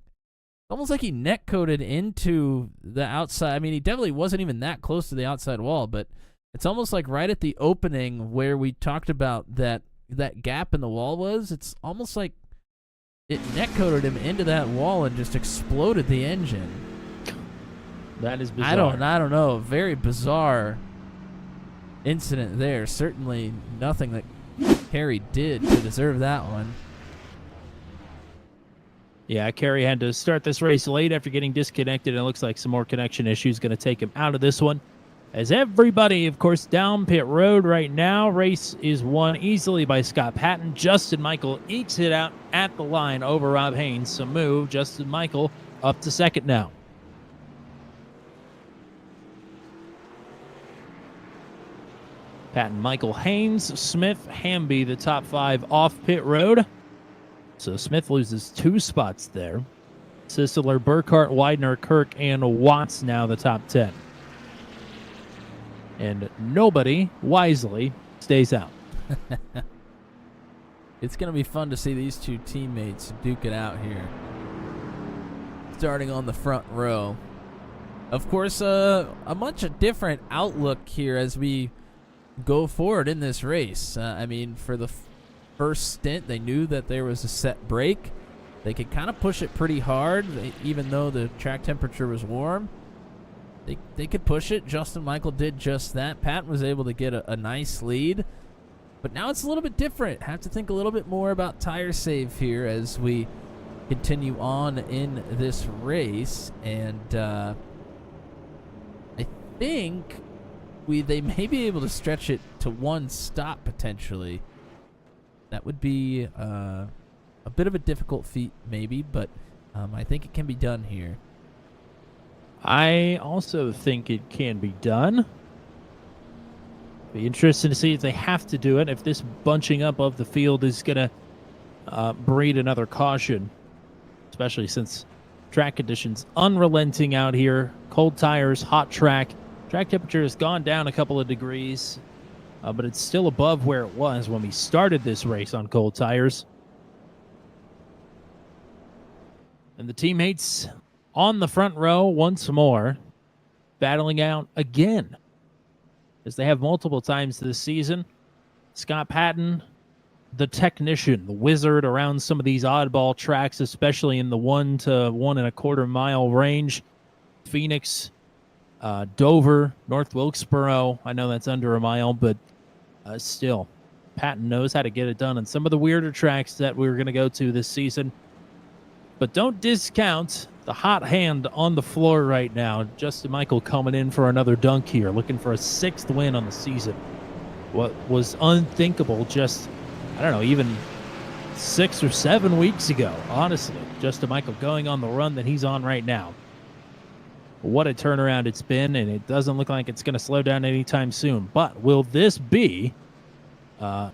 he neck coated into the outside. I mean, he definitely wasn't even that close to the outside wall, but it's almost like right at the opening where we talked about that gap in the wall was. It's almost like it neck coated him into that wall and just exploded the engine. That is bizarre. I don't know. Very bizarre incident there. Certainly nothing that Kerry did to deserve that one. Yeah, Kerry had to start this race late after getting disconnected, and it looks like some more connection issues going to take him out of this one. As everybody, of course, down pit road right now, race is won easily by Scott Patton. Justin Michael ekes it out at the line over Rob Haynes. Some move. Justin Michael up to second now. Patton, Michael, Haynes, Smith, Hamby, the top 5 off pit road. So Smith loses 2 spots there. Sisler, Burkhart, Widener, Kirk, and Watts now the top 10. And nobody, wisely, stays out. It's going to be fun to see these two teammates duke it out here. Starting on the front row. Of course, a much different outlook here as we go forward in this race. I mean, for the first stint, they knew that there was a set break. They could kind of push it pretty hard, even though the track temperature was warm. They could push it. Justin Michael did just that. Patton was able to get a nice lead. But now it's a little bit different. Have to think a little bit more about tire save here as we continue on in this race. And I think they may be able to stretch it to 1 stop potentially. That would be a bit of a difficult feat maybe, but I think it can be done here. I also think it can be done. Be interesting to see if they have to do it, if this bunching up of the field is going to breed another caution, especially since track conditions unrelenting out here. Cold tires, hot track. Track temperature has gone down a couple of degrees, but it's still above where it was when we started this race on cold tires. And the teammates on the front row once more, battling out again, as they have multiple times this season. Scott Patton, the technician, the wizard around some of these oddball tracks, especially in the 1 to 1 1/4 mile range. Phoenix, Dover, North Wilkesboro. I know that's under a mile, but still, Patton knows how to get it done on some of the weirder tracks that we're going to go to this season. But don't discount the hot hand on the floor right now. Justin Michael coming in for another dunk here, looking for a 6th win on the season. What was unthinkable just, I don't know, even 6 or 7 weeks ago, honestly. Justin Michael going on the run that he's on right now. What a turnaround it's been, and it doesn't look like it's going to slow down anytime soon. But will this be the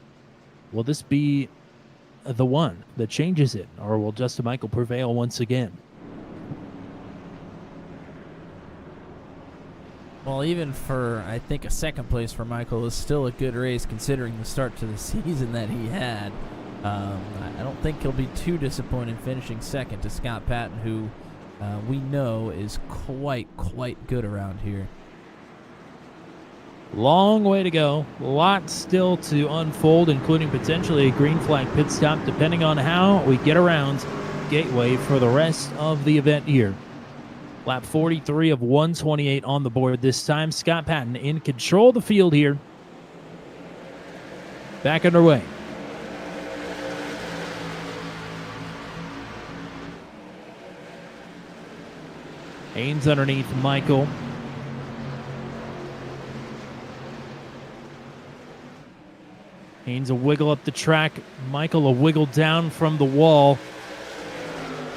one that changes it, or will Justin Michael prevail once again? Well, even for, I think, a 2nd place for Michael is still a good race considering the start to the season that he had. I don't think he'll be too disappointed finishing 2nd to Scott Patton, who we know is quite good around here. Long way to go. Lots still to unfold, including potentially a green flag pit stop, depending on how we get around Gateway for the rest of the event here. Lap 43 of 128 on the board this time. Scott Patton in control of the field here. Back underway. Haynes underneath Michael. Haynes a wiggle up the track. Michael a wiggle down from the wall.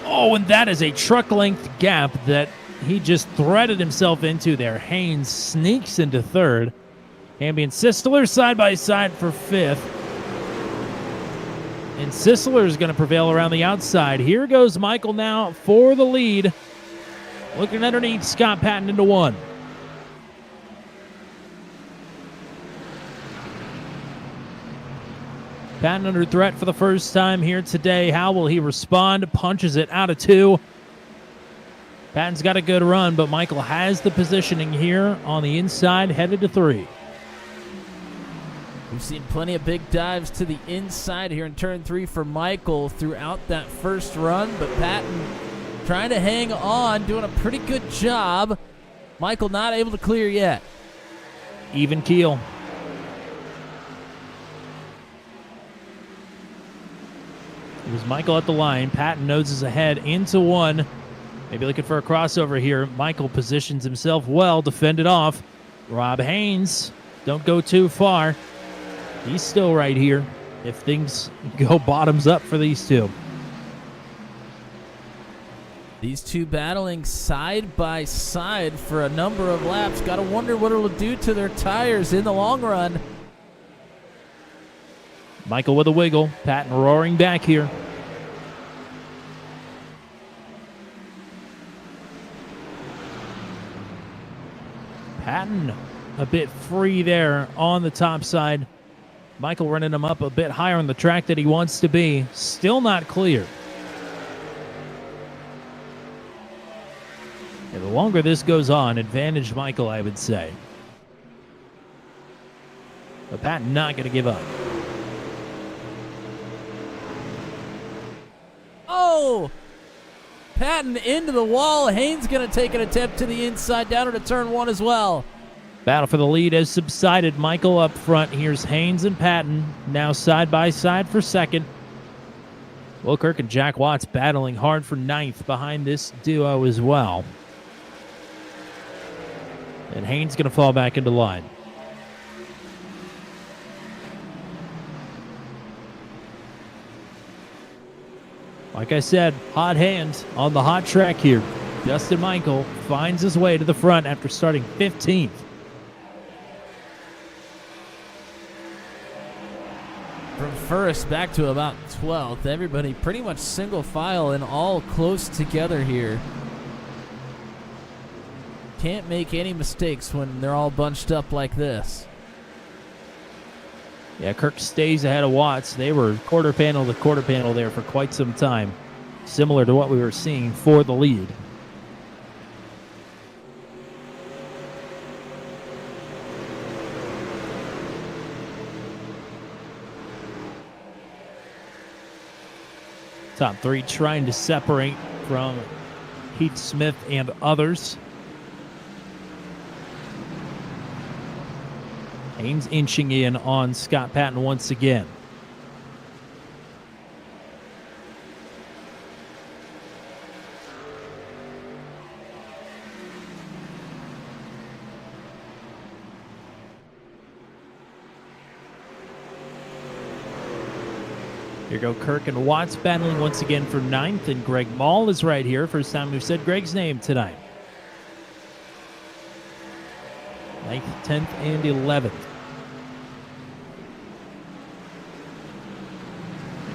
Oh, and that is a truck-length gap that he just threaded himself into there. Haynes sneaks into 3rd. Hamby and Sisler side by side for 5th. And Sisler is going to prevail around the outside. Here goes Michael now for the lead. Looking underneath Scott Patton into one. Patton under threat for the first time here today. How will he respond? Punches it out of two. Patton's got a good run, but Michael has the positioning here on the inside, headed to three. We've seen plenty of big dives to the inside here in turn 3 for Michael throughout that first run, but Patton trying to hang on, doing a pretty good job. Michael not able to clear yet. Even keel. It was Michael at the line. Patton noses ahead into one. Maybe looking for a crossover here. Michael positions himself well, defended off. Rob Haynes, don't go too far. He's still right here if things go bottoms up for these two. These two battling side by side for a number of laps. Got to wonder what it'll do to their tires in the long run. Michael with a wiggle. Patton roaring back here. Patton a bit free there on the top side. Michael running him up a bit higher on the track that he wants to be. Still not clear. Yeah, the longer this goes on, advantage Michael, I would say. But Patton not going to give up. Oh! Patton into the wall. Haynes going to take an attempt to the inside down into turn 1 as well. Battle for the lead has subsided. Michael up front. Here's Haynes and Patton now side by side for second. Will Kirk and Jack Watts battling hard for ninth behind this duo as well. And Haynes going to fall back into line. Like I said, hot hands on the hot track here. Justin Michael finds his way to the front after starting 15th. From first back to about 12th. Everybody pretty much single file and all close together here. Can't make any mistakes when they're all bunched up like this. Yeah, Kirk stays ahead of Watts. They were quarter panel to quarter panel there for quite some time. Similar to what we were seeing for the lead. Top three trying to separate from Heath Smith and others. Haynes inching in on Scott Patton once again. Here go Kirk and Watts battling once again for ninth, and Greg Mall is right here. First time we've said Greg's name tonight. 9th, 10th, and 11th.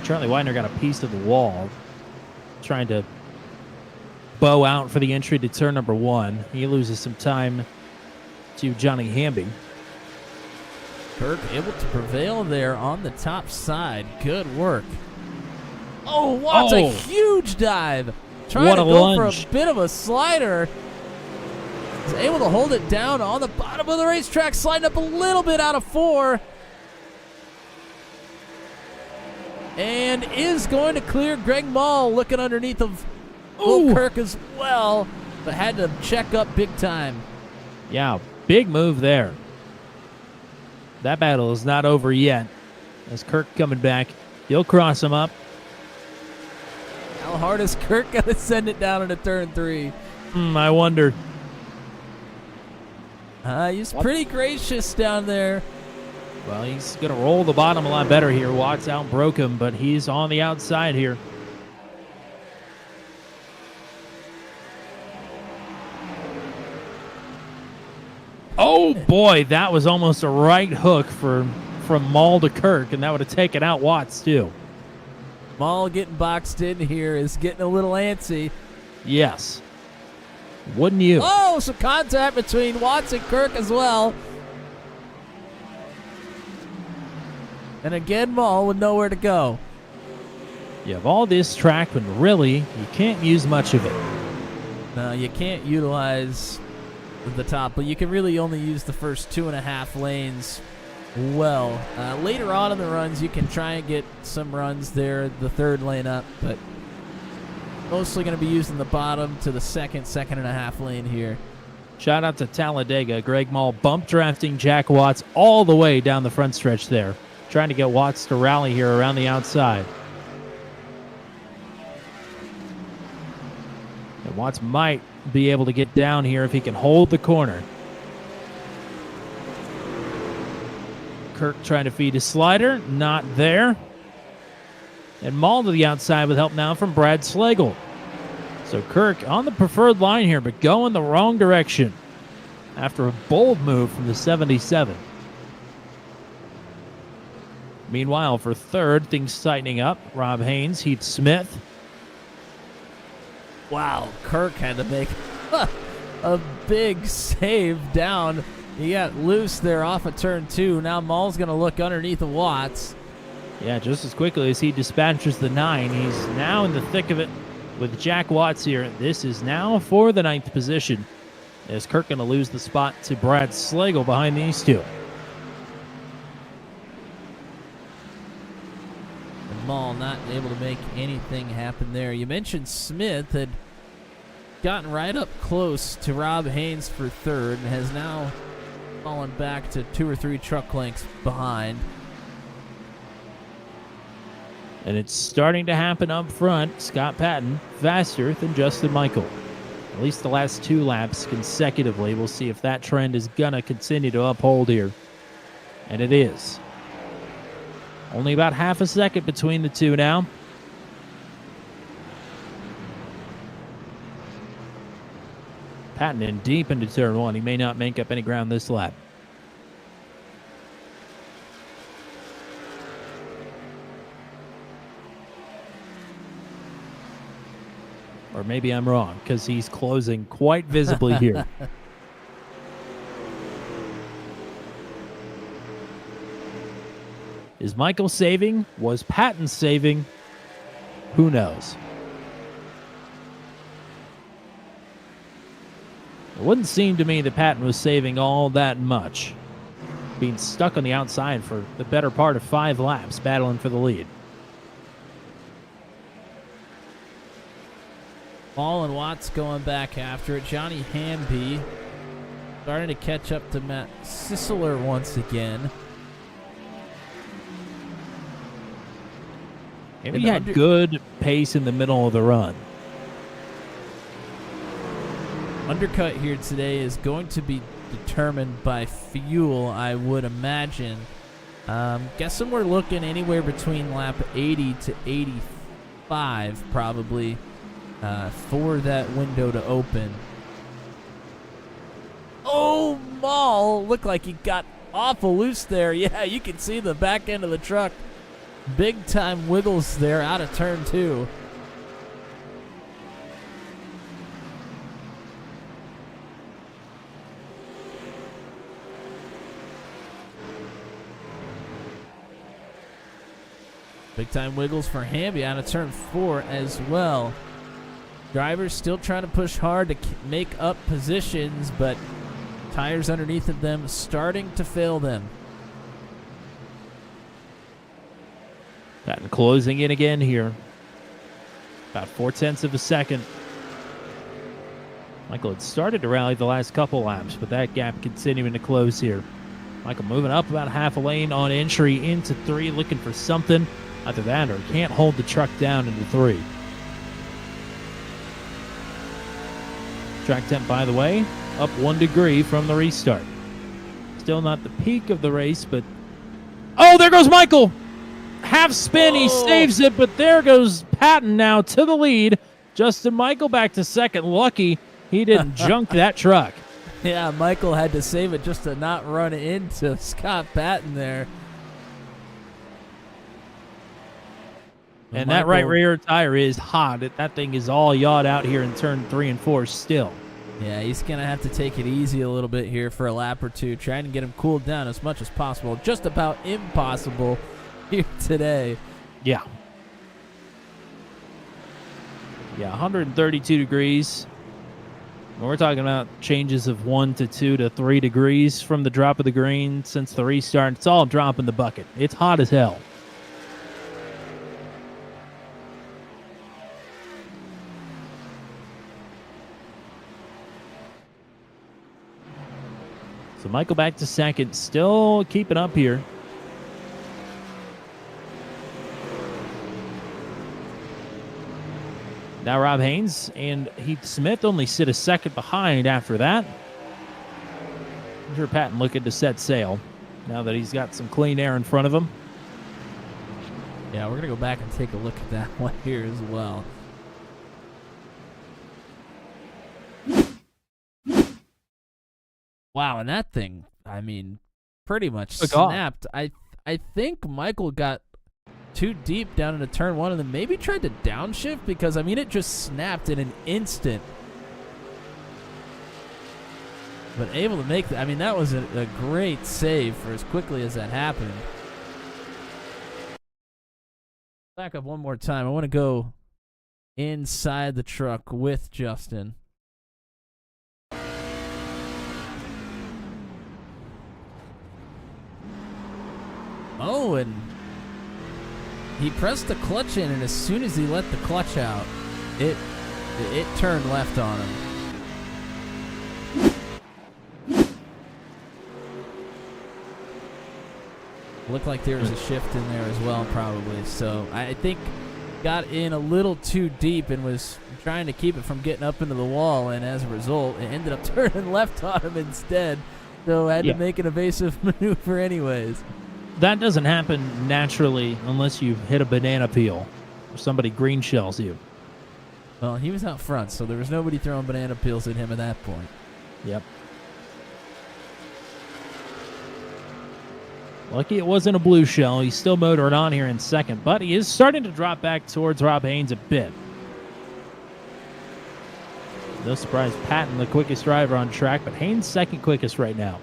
Charlie Widener got a piece of the wall, trying to bow out for the entry to turn number 1. He loses some time to Johnny Hamby. Kirk able to prevail there on the top side. Good work. Oh, Watts a huge dive. Trying what to a go lunge. for a bit of a slider. He's able to hold it down on the bottom of the racetrack, sliding up a little bit out of 4. And is going to clear. Greg Mall looking underneath of Will Kirk as well, but had to check up big time. Yeah, big move there. That battle is not over yet. As Kirk coming back, he'll cross him up. How hard is Kirk going to send it down into turn 3? I wonder. He's pretty gracious down there. Well, he's going to roll the bottom a lot better here. Watts outbroke him, but he's on the outside here. Oh, boy, that was almost a right hook from Mall to Kirk, and that would have taken out Watts, too. Maul getting boxed in here is getting a little antsy. Yes. Wouldn't you? Oh, some contact between Watts and Kirk as well. And again, Maul with nowhere to go. You have all this track, but really, you can't use much of it. No, you can't utilize the top, but you can really only use the first 2.5 lanes well. Later on in the runs, you can try and get some runs there, the third lane up, but mostly going to be using the bottom to the second and a half lane here. Shout out to Talladega. Greg Maul bump drafting Jack Watts all the way down the front stretch there, trying to get Watts to rally here around the outside. And Watts might be able to get down here if he can hold the corner. Kirk trying to feed his slider, not there. And Maul to the outside with help now from Brad Slagle. So Kirk on the preferred line here, but going the wrong direction after a bold move from the 77. Meanwhile, for third, things tightening up. Rob Haynes, Heath Smith. Wow, Kirk had to make a big save down. He got loose there off of turn 2. Now Maul's going to look underneath of Watts. Yeah, just as quickly as he dispatches the 9, he's now in the thick of it with Jack Watts here. This is now for the 9th position. Is Kirk going to lose the spot to Brad Slagle behind these two? And Maul not able to make anything happen there. You mentioned Smith had gotten right up close to Rob Haynes for third and has now fallen back to 2 or 3 truck lengths behind. And it's starting to happen up front. Scott Patton faster than Justin Michael. At least the last 2 laps consecutively. We'll see if that trend is going to continue to uphold here. And it is. Only about half a second between the two now. Patton in deep into turn 1. He may not make up any ground this lap. Or maybe I'm wrong, because he's closing quite visibly here. Is Michael saving? Was Patton saving? Who knows? It wouldn't seem to me that Patton was saving all that much. Being stuck on the outside for the better part of 5 laps, battling for the lead. Maul and Watts going back after it. Johnny Hamby starting to catch up to Matt Sisler once again. And he had good pace in the middle of the run. Undercut here today is going to be determined by fuel, I would imagine. Guessing we're looking anywhere between lap 80 to 85 probably for that window to open. Oh, Maul looked like he got awful loose there. Yeah, you can see the back end of the truck. Big time wiggles there out of turn 2. Big time wiggles for Hamby out of turn 4 as well. Drivers still trying to push hard to make up positions, but tires underneath of them starting to fail them. Patton closing in again here. About 0.4 of a second. Michael had started to rally the last couple laps, but that gap continuing to close here. Michael moving up about half a lane on entry into 3, looking for something. Either that or he can't hold the truck down into 3. Track temp, by the way, up 1 degree from the restart. Still not the peak of the race, but... Oh, there goes Michael! Half spin, he saves it, but there goes Patton now to the lead. Justin Michael back to second. Lucky he didn't junk that truck. Yeah, Michael had to save it just to not run into Scott Patton there. And that right Michael- rear tire is hot. That thing is all yawed out here in turn 3 and 4 still. Yeah, he's going to have to take it easy a little bit here for a lap or two, trying to get him cooled down as much as possible. Just about impossible here today. Yeah. Yeah, 132 degrees. And we're talking about changes of 1 to 2 to 3 degrees from the drop of the green since the restart. It's all drop in the bucket. It's hot as hell. So Michael back to second, still keeping up here. Now Rob Haynes and Heath Smith only sit a second behind after that. I'm sure Patton looking to set sail now that he's got some clean air in front of him. Yeah, we're going to go back and take a look at that one here as well. Wow, and that thing, I mean, pretty much Took off. snapped. I think Michael got too deep down into turn 1 and then maybe tried to downshift because, I mean, it just snapped in an instant. But able to make that, I mean, that was a great save for as quickly as that happened. Back up one more time. I want to go inside the truck with Justin. Oh, and he pressed the clutch in, and as soon as he let the clutch out, it turned left on him. Looked like there was a shift in there as well, probably. So I think got in a little too deep and was trying to keep it from getting up into the wall, and as a result, it ended up turning left on him instead. So I had to make an evasive maneuver anyways. That doesn't happen naturally unless you hit a banana peel or somebody green shells you. Well, he was out front, so there was nobody throwing banana peels at him at that point. Yep. Lucky it wasn't a blue shell. He's still motoring on here in second, but he is starting to drop back towards Rob Haynes a bit. No surprise, Patton the quickest driver on track, but Haynes second quickest right now.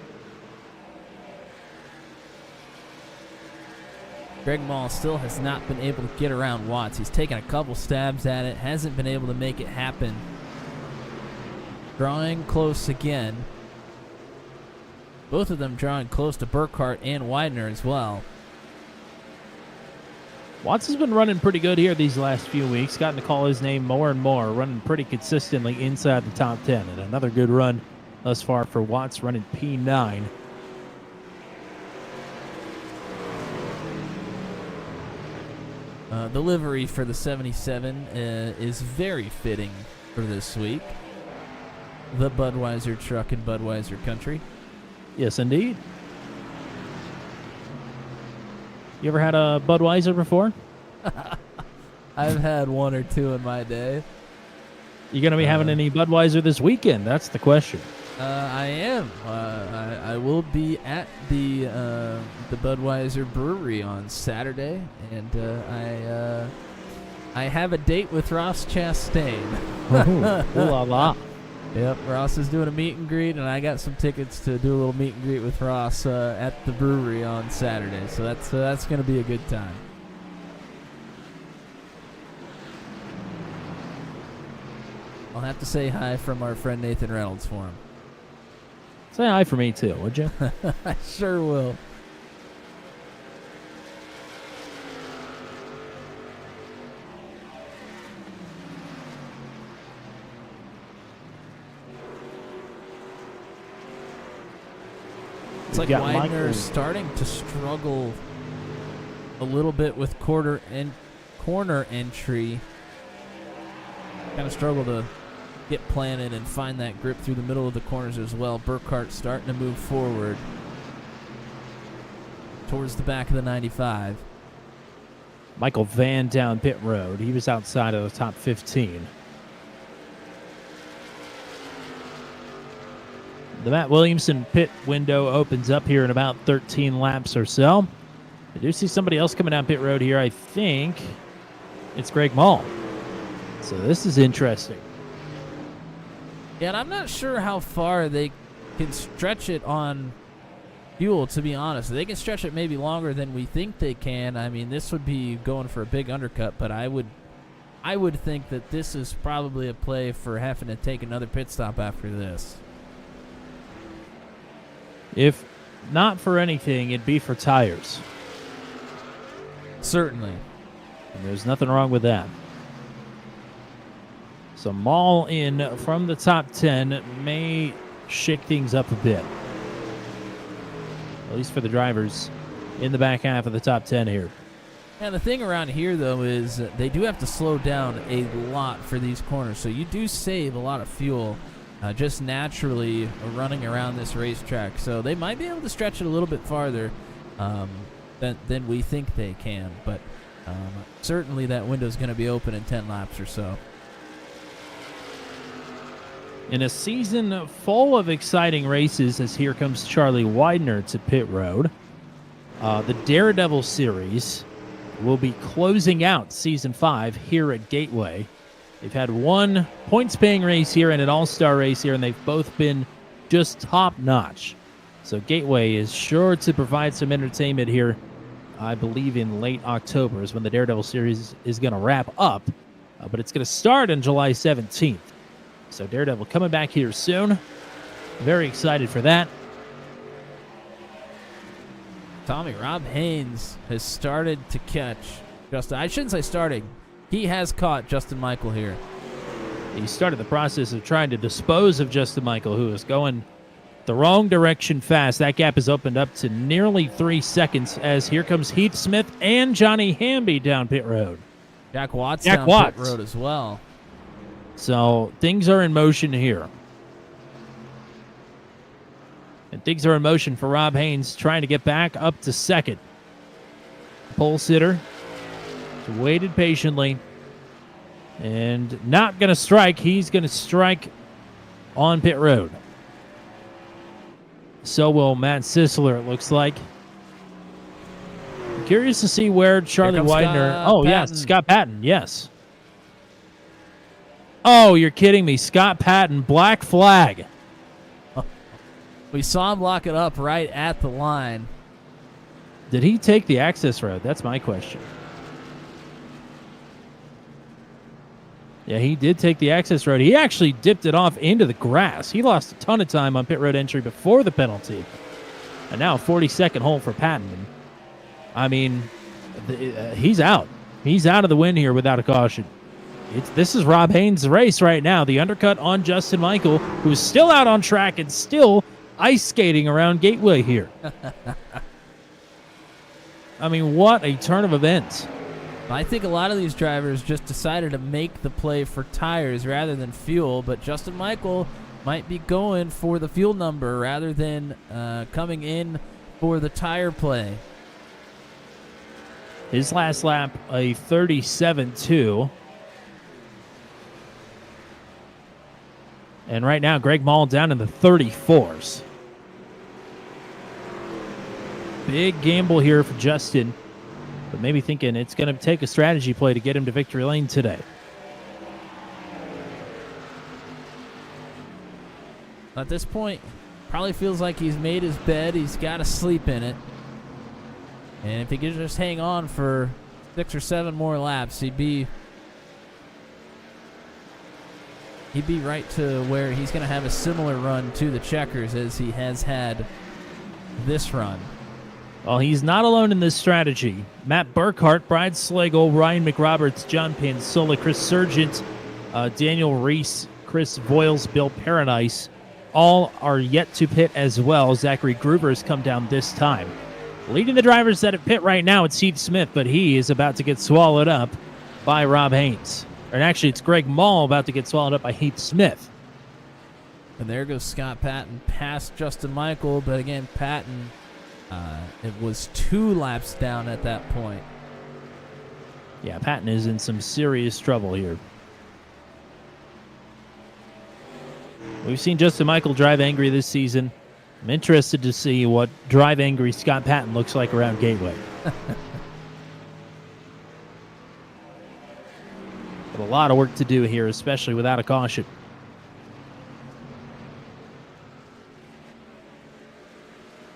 Greg Mall still has not been able to get around Watts. He's taken a couple stabs at it, hasn't been able to make it happen. Drawing close again. Both of them drawing close to Burkhart and Widener as well. Watts has been running pretty good here these last few weeks, gotten to call his name more and more, running pretty consistently inside the top 10. And another good run thus far for Watts, running P9. The livery for the 77 is very fitting for this week. The Budweiser truck in Budweiser country. Yes, indeed. You ever had a Budweiser before? I've had one or two in my day. You going to be having any Budweiser this weekend? That's the question. I am. I will be at the Budweiser Brewery on Saturday, and I have a date with Ross Chastain. Ooh la la. Yep, Ross is doing a meet and greet, and I got some tickets to do a little meet and greet with Ross at the brewery on Saturday. So that's going to be a good time. I'll have to say hi from our friend Nathan Reynolds for him. Say hi for me too, would you? I sure will. It's like got Widener Michael. starting to struggle a little bit with corner entry. Kind of struggle to get planted and find that grip through the middle of the corners as well. Burkhart starting to move forward towards the back of the 95. Michael Van down pit road. He was outside of the top 15. The Matt Williamson pit window opens up here in about 13 laps or so. I do see somebody else coming down pit road here. I think it's Greg Mall. So this is interesting. Yeah, and I'm not sure how far they can stretch it on fuel, to be honest. They can stretch it maybe longer than we think they can. I mean, this would be going for a big undercut, but I would think that this is probably a play for having to take another pit stop after this. If not for anything, it'd be for tires. Certainly. And there's nothing wrong with that. So Mall in from the top 10 may shake things up a bit. At least for the drivers in the back half of the top 10 here. And the thing around here, though, is they do have to slow down a lot for these corners. So you do save a lot of fuel just naturally running around this racetrack. So they might be able to stretch it a little bit farther than we think they can. But certainly that window is going to be open in 10 laps or so. In a season full of exciting races, as here comes Charlie Widener to pit road, the Daredevil Series will be closing out Season 5 here at Gateway. They've had one points-paying race here and an all-star race here, and they've both been just top-notch. So Gateway is sure to provide some entertainment here. I believe in late October is when the Daredevil Series is going to wrap up, but it's going to start on July 17th. So Daredevil coming back here soon. Very excited for that. Tommy, Rob Haynes has started to catch Justin. I shouldn't say starting. He has caught Justin Michael here. He started the process of trying to dispose of Justin Michael, who is going the wrong direction fast. That gap has opened up to nearly 3 seconds as here comes Heath Smith and Johnny Hamby down pit road. Jack Watts down pit road as well. So things are in motion here. And things are in motion for Rob Haynes trying to get back up to second. Pole sitter waited patiently and not going to strike. He's going to strike on pit road. So will Matt Sisler, it looks like. I'm curious to see where Charlie Widener... Scott Patton, yes. Oh, you're kidding me. Scott Patton, black flag. We saw him lock it up right at the line. Did he take the access road? That's my question. Yeah, he did take the access road. He actually dipped it off into the grass. He lost a ton of time on pit road entry before the penalty. And now a 40-second hole for Patton. I mean, he's out. He's out of the win here without a caution. This is Rob Haynes' race right now. The undercut on Justin Michael, who's still out on track and still ice skating around Gateway here. I mean, what a turn of events. I think a lot of these drivers just decided to make the play for tires rather than fuel, but Justin Michael might be going for the fuel number rather than coming in for the tire play. His last lap, a 37.2. And right now, Greg Mall down in the 34s. Big gamble here for Justin, but maybe thinking it's going to take a strategy play to get him to victory lane today. At this point, probably feels like he's made his bed. He's got to sleep in it. And if he could just hang on for 6 or 7 more laps, he'd be right to where he's going to have a similar run to the checkers as he has had this run. Well, he's not alone in this strategy. Matt Burkhart, Brad Slagle, Ryan McRoberts, John Pansola, Chris Sargent, Daniel Reese, Chris Voiles, Bill Paradise, all are yet to pit as well. Zachary Gruber has come down this time. Leading the drivers at pit right now, it's Heath Smith, but he is about to get swallowed up by Rob Haynes. And actually, it's Greg Mall about to get swallowed up by Heath Smith. And there goes Scott Patton past Justin Michael, but again, Patton, it was 2 laps down at that point. Yeah, Patton is in some serious trouble here. We've seen Justin Michael drive angry this season. I'm interested to see what drive angry Scott Patton looks like around Gateway. A lot of work to do here, especially without a caution.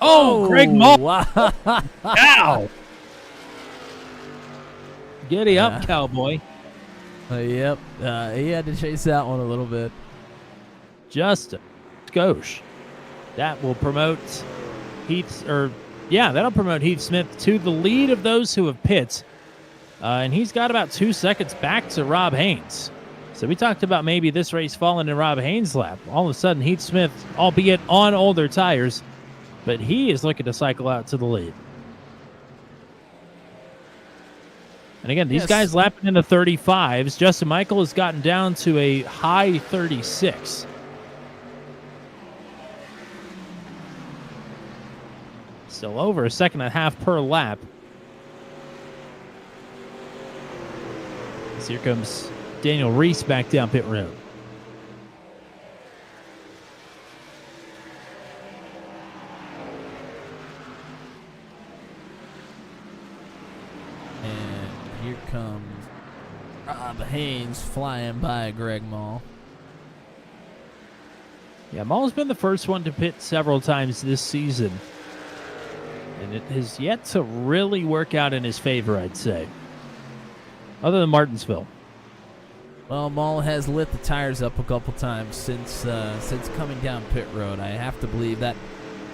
Oh, Greg Mall. Wow. Ow! Giddy up, cowboy. Yep. He had to chase that one a little bit. Just a skosh. That will promote that'll promote Heath Smith to the lead of those who have pit. And he's got about 2 seconds back to Rob Haynes. So we talked about maybe this race falling in Rob Haynes' lap. All of a sudden, Heath Smith, albeit on older tires, but he is looking to cycle out to the lead. And again, these guys lapping in the 35s. Justin Michael has gotten down to a high 36. Still over a second and a half per lap. So here comes Daniel Reese back down pit road. And here comes Rob Haynes flying by Greg Mall. Yeah, Mall's been the first one to pit several times this season. And it has yet to really work out in his favor, I'd say. Other than Martinsville. Well, Mall has lit the tires up a couple times since coming down pit road. I have to believe that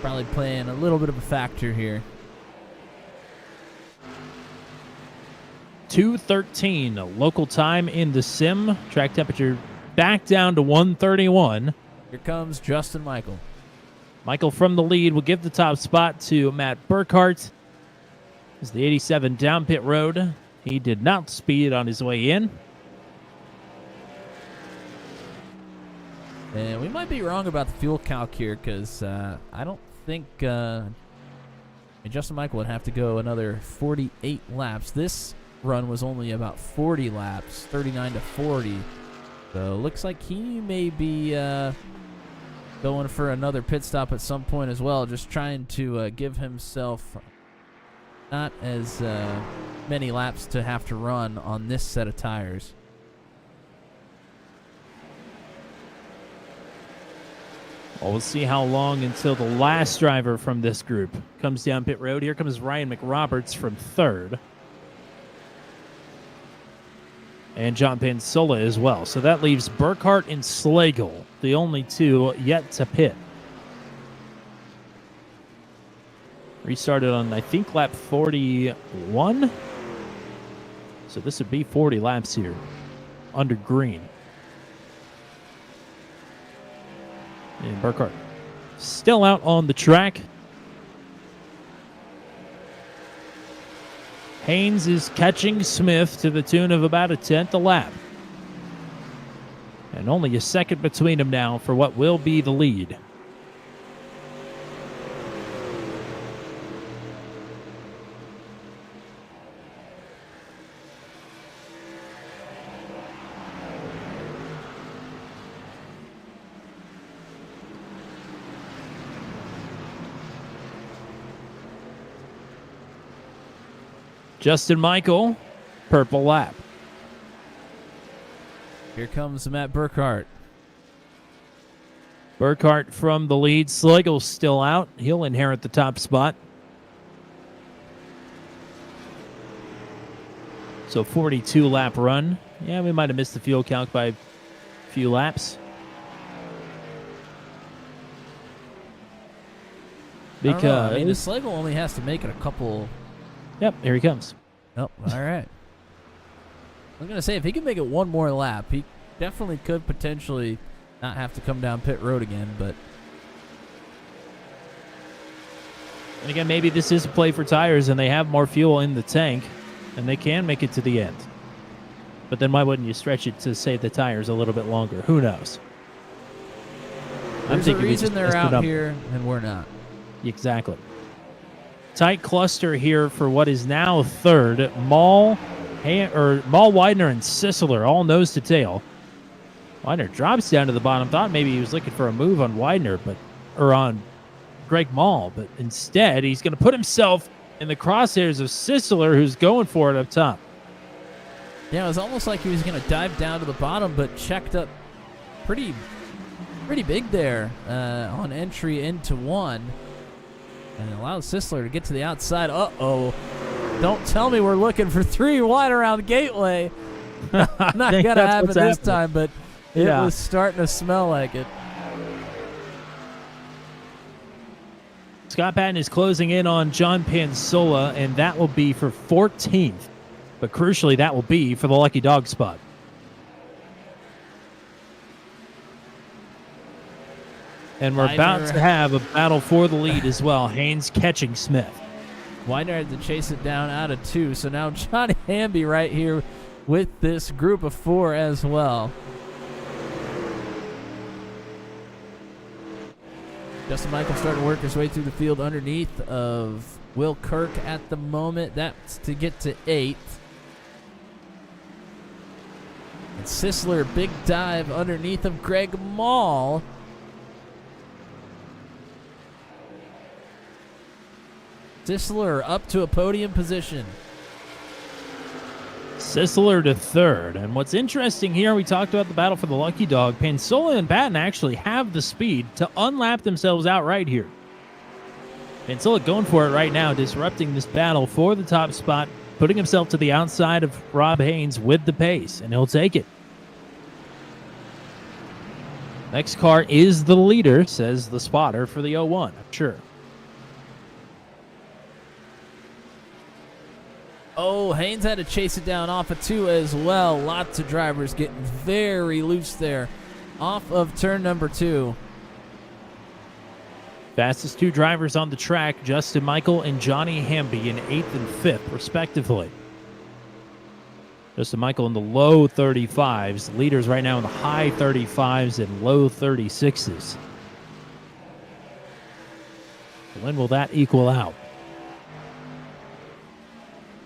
probably playing a little bit of a factor here. 2:13 local time in the sim. Track temperature back down to 131. Here comes Justin Michael. Michael from the lead will give the top spot to Matt Burkhart. As the 87 down pit road. He did not speed on his way in. And we might be wrong about the fuel calc here because I don't think Justin Michael would have to go another 48 laps. This run was only about 40 laps, 39 to 40. So looks like he may be going for another pit stop at some point as well, just trying to give himself not as many laps to have to run on this set of tires. Well, we'll see how long until the last driver from this group comes down pit road. Here comes Ryan McRoberts from third. And John Pansola as well. So that leaves Burkhart and Slagle, the only two yet to pit. Restarted on, I think, lap 41. So this would be 40 laps here under green. And Burkhart still out on the track. Haynes is catching Smith to the tune of about a tenth a lap. And only a second between them now for what will be the lead. Justin Michael, purple lap. Here comes Matt Burkhart. Burkhart from the lead. Sligle's still out. He'll inherit the top spot. So 42 lap run. Yeah, we might have missed the fuel calc by a few laps. Because I mean, the Slagle only has to make it a couple. Yep, here he comes. Oh, all right. I was going to say, if he could make it one more lap, he definitely could potentially not have to come down pit road again, but... And again, maybe this is a play for tires and they have more fuel in the tank and they can make it to the end. But then why wouldn't you stretch it to save the tires a little bit longer? Who knows? There's a reason they're out here and we're not. Exactly. Tight cluster here for what is now third. Mall, Widener, and Sisler all nose to tail. Widener drops down to the bottom. Thought maybe he was looking for a move on Widener, or on Greg Mall, but instead he's going to put himself in the crosshairs of Sisler, who's going for it up top. Yeah, it was almost like he was going to dive down to the bottom, but checked up pretty big there on entry into 1. And allowed Sisler to get to the outside. Uh-oh. Don't tell me we're looking for 3 wide around Gateway. Not going to happen this time, but it was starting to smell like it. Scott Patton is closing in on John Pansola, and that will be for 14th. But crucially, that will be for the lucky dog spot. And we're about to have a battle for the lead as well. Haynes catching Smith. Widener had to chase it down out of 2, so now Johnny Hamby right here with this group of 4 as well. Justin Michael starting to work his way through the field underneath of Will Kirk at the moment. That's to get to 8th. And Sisler, big dive underneath of Greg Mall. Sisler up to a podium position. Sisler to 3rd. And what's interesting here, we talked about the battle for the lucky dog. Pansola and Patton actually have the speed to unlap themselves out right here. Pansola going for it right now, disrupting this battle for the top spot, putting himself to the outside of Rob Haynes with the pace, and he'll take it. Next car is the leader, says the spotter for the 01. I'm sure. Oh, Haynes had to chase it down off of 2 as well. Lots of drivers getting very loose there off of turn number 2. Fastest 2 drivers on the track, Justin Michael and Johnny Hamby in 8th and 5th, respectively. Justin Michael in the low 35s. Leaders right now in the high 35s and low 36s. When will that equal out?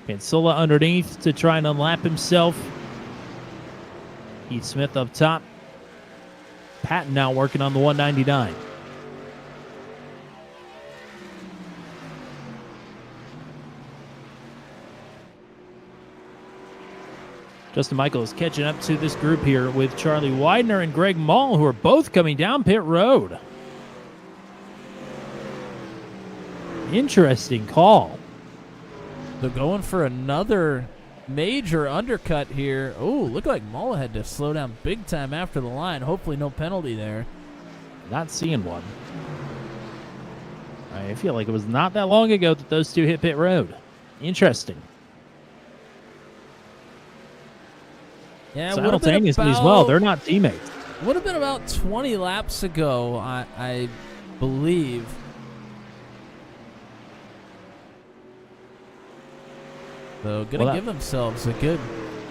Pansola underneath to try and unlap himself. Heath Smith up top. Patton now working on the 199. Justin Michael is catching up to this group here with Charlie Widener and Greg Mall, who are both coming down pit road. Interesting call. They're going for another major undercut here. Oh, look like Mall had to slow down big time after the line. Hopefully no penalty there. Not seeing one. I feel like it was not that long ago that those 2 hit pit road. Interesting. Yeah, simultaneously as well. They're not teammates. Would have been about 20 laps ago, I believe. So going to give themselves a good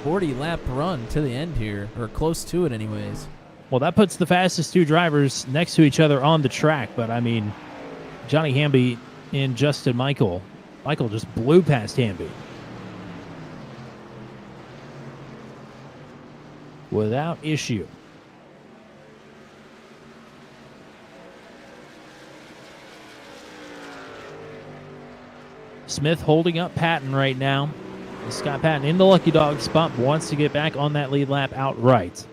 40-lap run to the end here, or close to it anyways. Well, that puts the fastest 2 drivers next to each other on the track, but I mean, Johnny Hamby and Justin Michael. Michael just blew past Hamby. Without issue. Smith holding up Patton right now. Scott Patton in the lucky dog spot, wants to get back on that lead lap outright.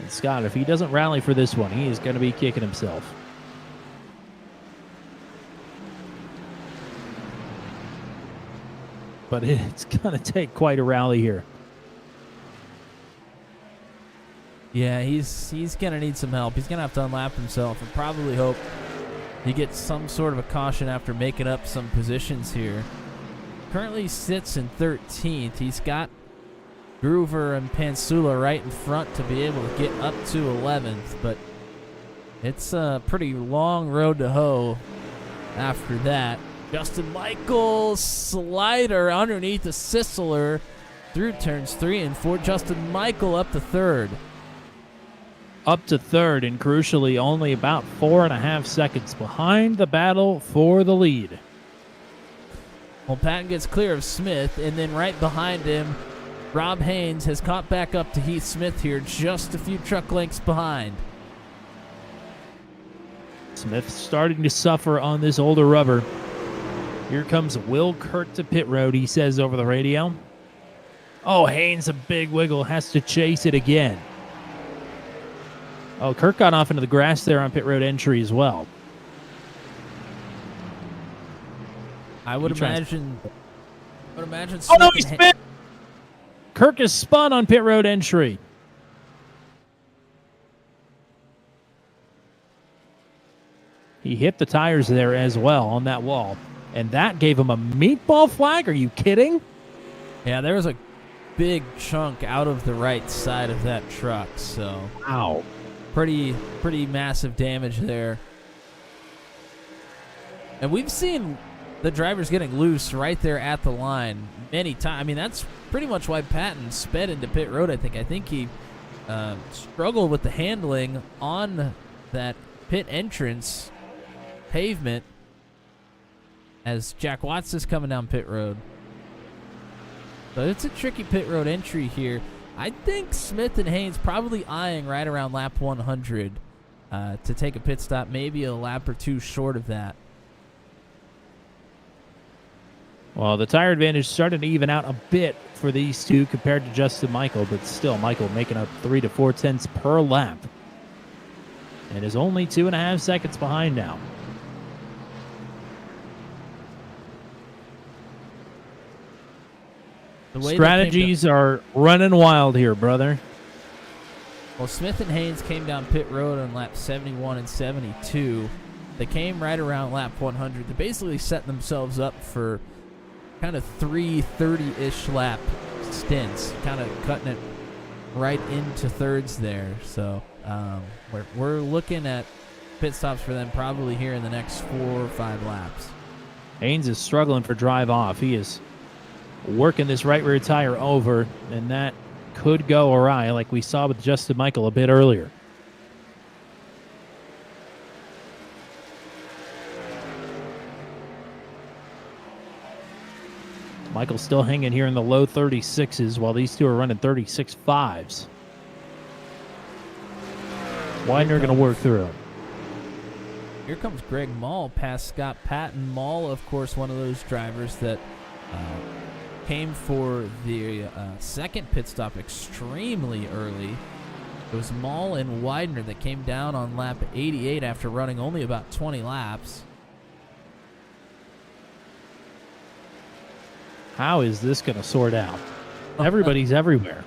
And Scott, if he doesn't rally for this one, he is going to be kicking himself. But it's going to take quite a rally here. Yeah, he's going to need some help. He's going to have to unlap himself and probably hope he gets some sort of a caution after making up some positions here. Currently sits in 13th. He's got Groover and Pansola right in front to be able to get up to 11th, but it's a pretty long road to hoe after that. Justin Michael slider underneath the Sisler through turns 3 and 4. Justin Michael up to 3rd. Up to 3rd, and crucially only about 4.5 seconds behind the battle for the lead. Well, Patton gets clear of Smith, and then right behind him, Rob Haynes has caught back up to Heath Smith here, just a few truck lengths behind. Smith starting to suffer on this older rubber. Here comes Will Kurt to pit road, he says over the radio. Oh, Haynes, a big wiggle, has to chase it again. Oh, Kurt got off into the grass there on pit road entry as well. I would He tries- imagine. Oh, no, he Smith and spin! Kirk is spun on pit road entry. He hit the tires there as well on that wall. And that gave him a meatball flag? Are you kidding? Yeah, there was a big chunk out of the right side of that truck, so Wow. pretty massive damage there. And we've seen the drivers getting loose right there at the line many times. I mean, that's pretty much why Patton sped into pit road, I think. I think he struggled with the handling on that pit entrance pavement as Jack Watts is coming down pit road. So it's a tricky pit road entry here. I think Smith and Haynes probably eyeing right around lap 100 to take a pit stop, maybe a lap or two short of that. Well, the tire advantage started to even out a bit for these two compared to Justin Michael, but still Michael making up 3 to 4 tenths per lap. And is only 2.5 seconds behind now. The way they Strategies are running wild here, brother. Well, Smith and Haynes came down pit road on lap 71 and 72. They came right around lap 100. They basically set themselves up for kind of 3:30-ish lap stints, kind of cutting it right into thirds there. So we're looking at pit stops for them probably here in the next 4 or 5 laps. Haynes is struggling for drive off. He is working this right rear tire over, and that could go awry like we saw with Justin Michael a bit earlier. Michael's still hanging here in the low 36s while these two are running 36.5s. Widener going to work through him. Here comes Greg Mall past Scott Patton. Mall, of course, one of those drivers that came for the second pit stop extremely early. It was Mall and Widener that came down on lap 88 after running only about 20 laps. How is this going to sort out? Everybody's everywhere.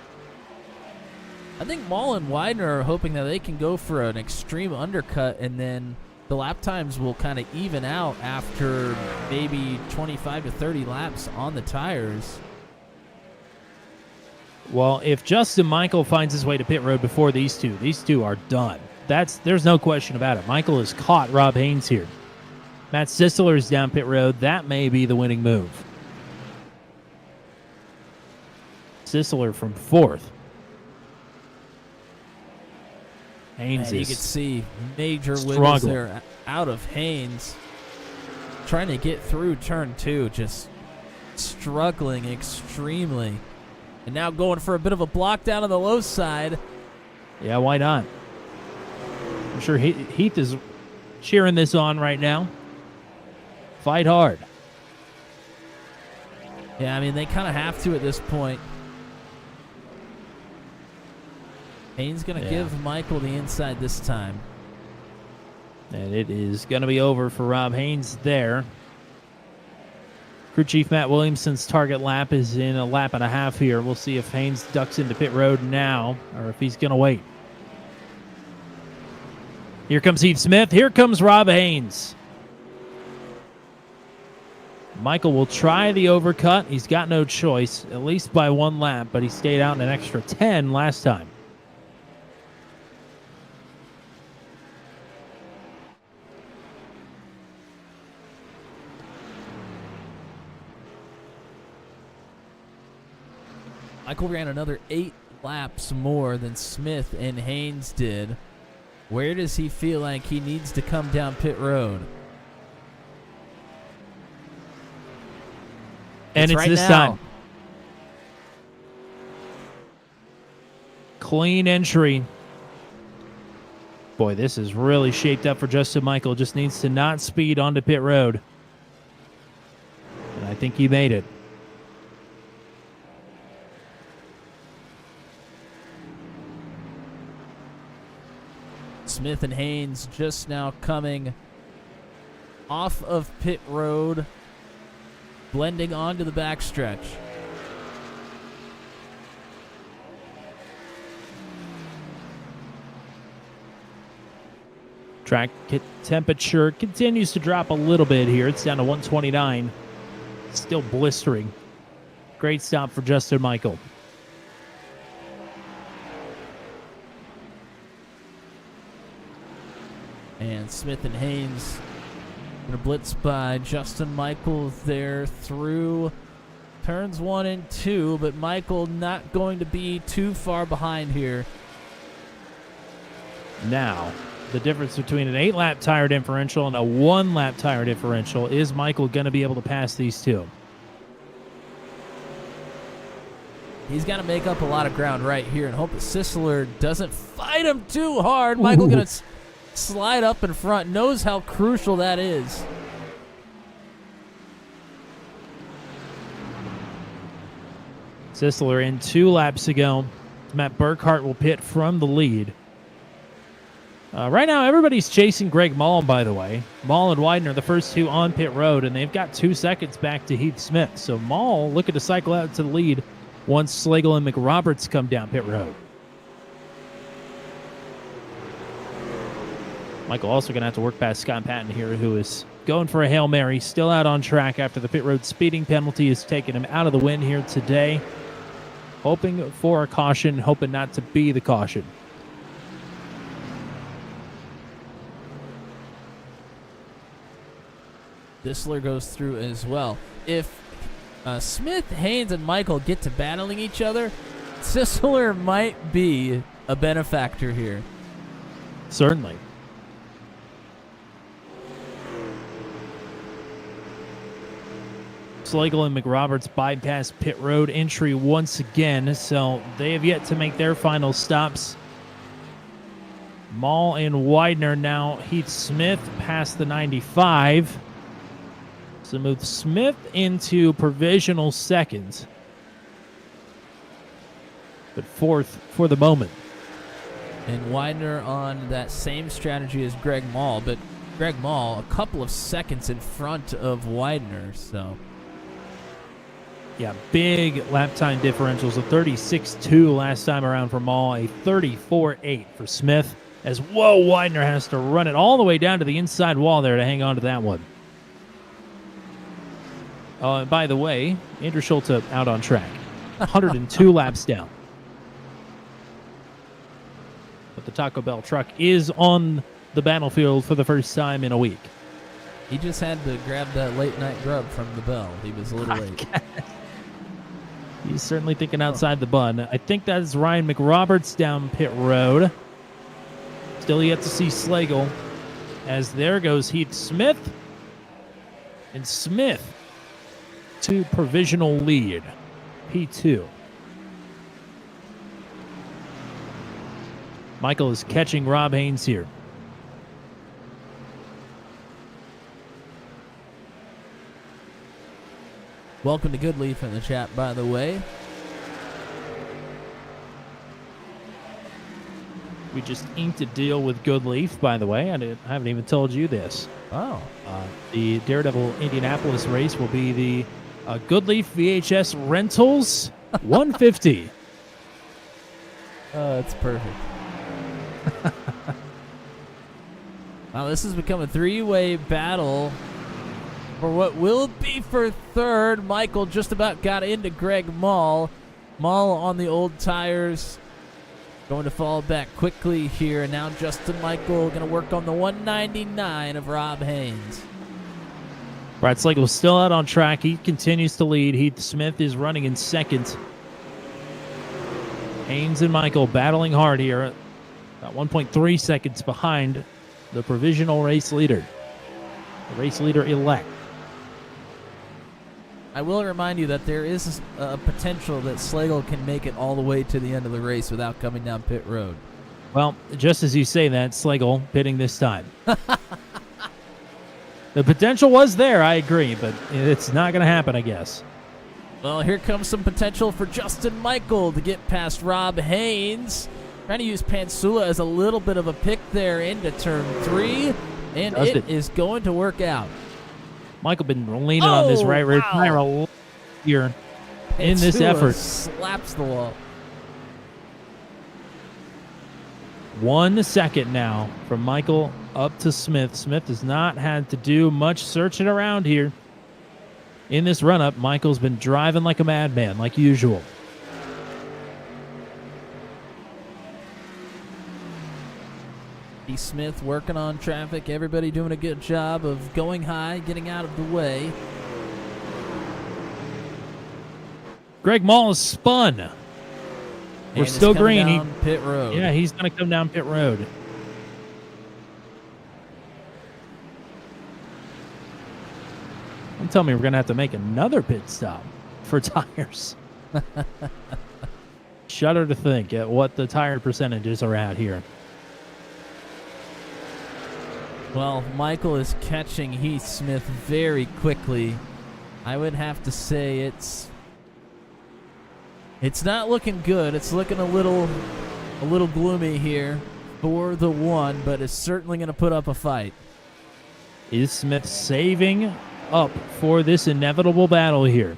I think Mall and Widener are hoping that they can go for an extreme undercut, and then the lap times will kind of even out after maybe 25 to 30 laps on the tires. Well, if Justin Michael finds his way to pit road before these two are done. There's no question about it. Michael has caught Rob Haynes here. Matt Sisler is down pit road. That may be the winning move. Sisler from 4th. Haynes And you is can see major wiggles struggling. there out of Haynes. Trying to get through turn 2, just struggling extremely. And now going for a bit of a block down on the low side. Yeah, why not? I'm sure Heath is cheering this on right now. Fight hard. Yeah, I mean, they kind of have to at this point. Haynes going to give Michael the inside this time. And it is going to be over for Rob Haynes there. Crew Chief Matt Williamson's target lap is in a lap and a half here. We'll see if Haynes ducks into pit road now or if he's going to wait. Here comes Heath Smith. Here comes Rob Haynes. Michael will try the overcut. He's got no choice, at least by 1 lap, but he stayed out in an extra 10 last time. Michael ran another 8 laps more than Smith and Haynes did. Where does he feel like he needs to come down pit road? And it's right this now. time. Clean entry. Boy, this is really shaped up for Justin Michael. Just needs to not speed onto pit road. think he made it. Smith and Haynes just now coming off of pit road, blending onto the backstretch. Track temperature continues to drop a little bit here. It's down to 129. Still blistering. Great stop for Justin Michael. And Smith and Haynes going to blitz by Justin Michael there through turns 1 and 2, but Michael not going to be too far behind here. Now, the difference between an 8-lap tire differential and a 1-lap tire differential, is Michael going to be able to pass these two? He's got to make up a lot of ground right here and hope that Sisler doesn't fight him too hard. Michael going to slide up in front, knows how crucial that is. Sisler in 2 laps ago. Matt Burkhart will pit from the lead. Right now, everybody's chasing Greg Maul, by the way. Maul and Widener, the first two on pit road, and they've got 2 seconds back to Heath Smith. So Maul looking to cycle out to the lead once Slagle and McRoberts come down pit road. Michael also going to have to work past Scott Patton here, who is going for a Hail Mary, still out on track after the pit road speeding penalty has taken him out of the win here today. Hoping for a caution, hoping not to be the caution. Dissler goes through as well. If Smith, Haynes, and Michael get to battling each other, Sisler might be a benefactor here. Certainly. Slagle and McRoberts bypass pit road entry once again, so they have yet to make their final stops. Maul and Widener now. Heath Smith past the 95. So move Smith into provisional second, but fourth for the moment. And Widener on that same strategy as Greg Maul, but Greg Maul a couple of seconds in front of Widener, so... Yeah, big lap time differentials, a 36.2 last time around for Maul, a 34.8 for Smith, as Widener has to run it all the way down to the inside wall there to hang on to that one. And by the way, Andrew Schulte out on track, 102 laps down. But the Taco Bell truck is on the battlefield for the first time in a week. He just had to grab that late night grub from the Bell. He was a little late. He's certainly thinking outside the bun. I think that is Ryan McRoberts down pit road. Still yet to see Slagle. As there goes Heath Smith. And Smith to provisional lead. P2. Michael is catching Rob Haynes here. Welcome to Goodleaf in the chat, by the way. We just inked a deal with Goodleaf, by the way. I haven't even told you this. Oh. The Daredevil Indianapolis race will be the Goodleaf VHS Rentals 150. That's perfect. Now this has become a 3-way battle for what will be for third. Michael just about got into Greg Maul. Maul on the old tires. Going to fall back quickly here. And now Justin Michael going to work on the 199 of Rob Haynes. Brad Slagle still out on track. He continues to lead. Heath Smith is running in second. Haynes and Michael battling hard here. About 1.3 seconds behind the provisional race leader. The race leader elect. I will remind you that there is a potential that Slagle can make it all the way to the end of the race without coming down pit road. Well, just as you say that, Slagle pitting this time. The potential was there, I agree, but it's not going to happen, I guess. Well, here comes some potential for Justin Michael to get past Rob Haynes. Trying to use Pansula as a little bit of a pick there into turn 3, and it is going to work out. Michael been leaning on this right rear tire a lot here in this Pansula effort. Slaps the wall. 1 second now from Michael up to Smith. Smith has not had to do much searching around here. In this run-up, Michael's been driving like a madman, like usual. Smith working on traffic. Everybody doing a good job of going high, getting out of the way. Greg Mall is spun. We're still green. Down pit road. Yeah, he's going to come down pit road. Don't tell me we're going to have to make another pit stop for tires. Shudder to think at what the tire percentages are at here. Well, Michael is catching Heath Smith very quickly. I would have to say it's not looking good. It's looking a little gloomy here for the one, but it's certainly going to put up a fight. Is Smith saving up for this inevitable battle here?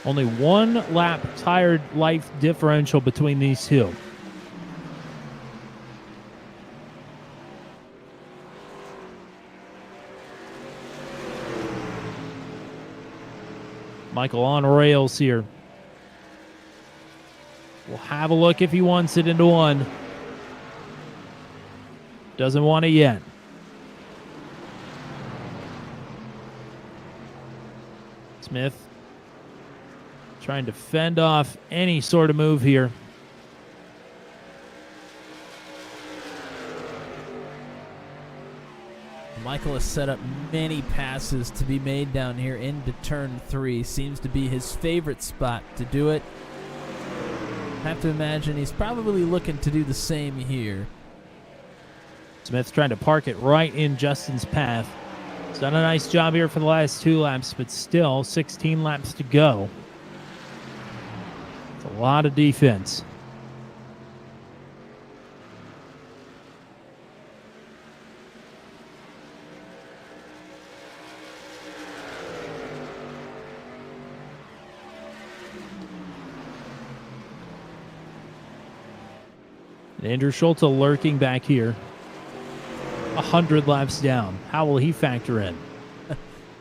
Only 1 lap tire life differential between these two. Michael on rails here. We'll have a look if he wants it into 1. Doesn't want it yet. Smith trying to fend off any sort of move here. Michael has set up many passes to be made down here into turn 3. Seems to be his favorite spot to do it. Have to imagine he's probably looking to do the same here. Smith's trying to park it right in Justin's path. He's done a nice job here for the last 2 laps, but still 16 laps to go. It's a lot of defense. Andrew Schulte lurking back here. 100 laps down. How will he factor in?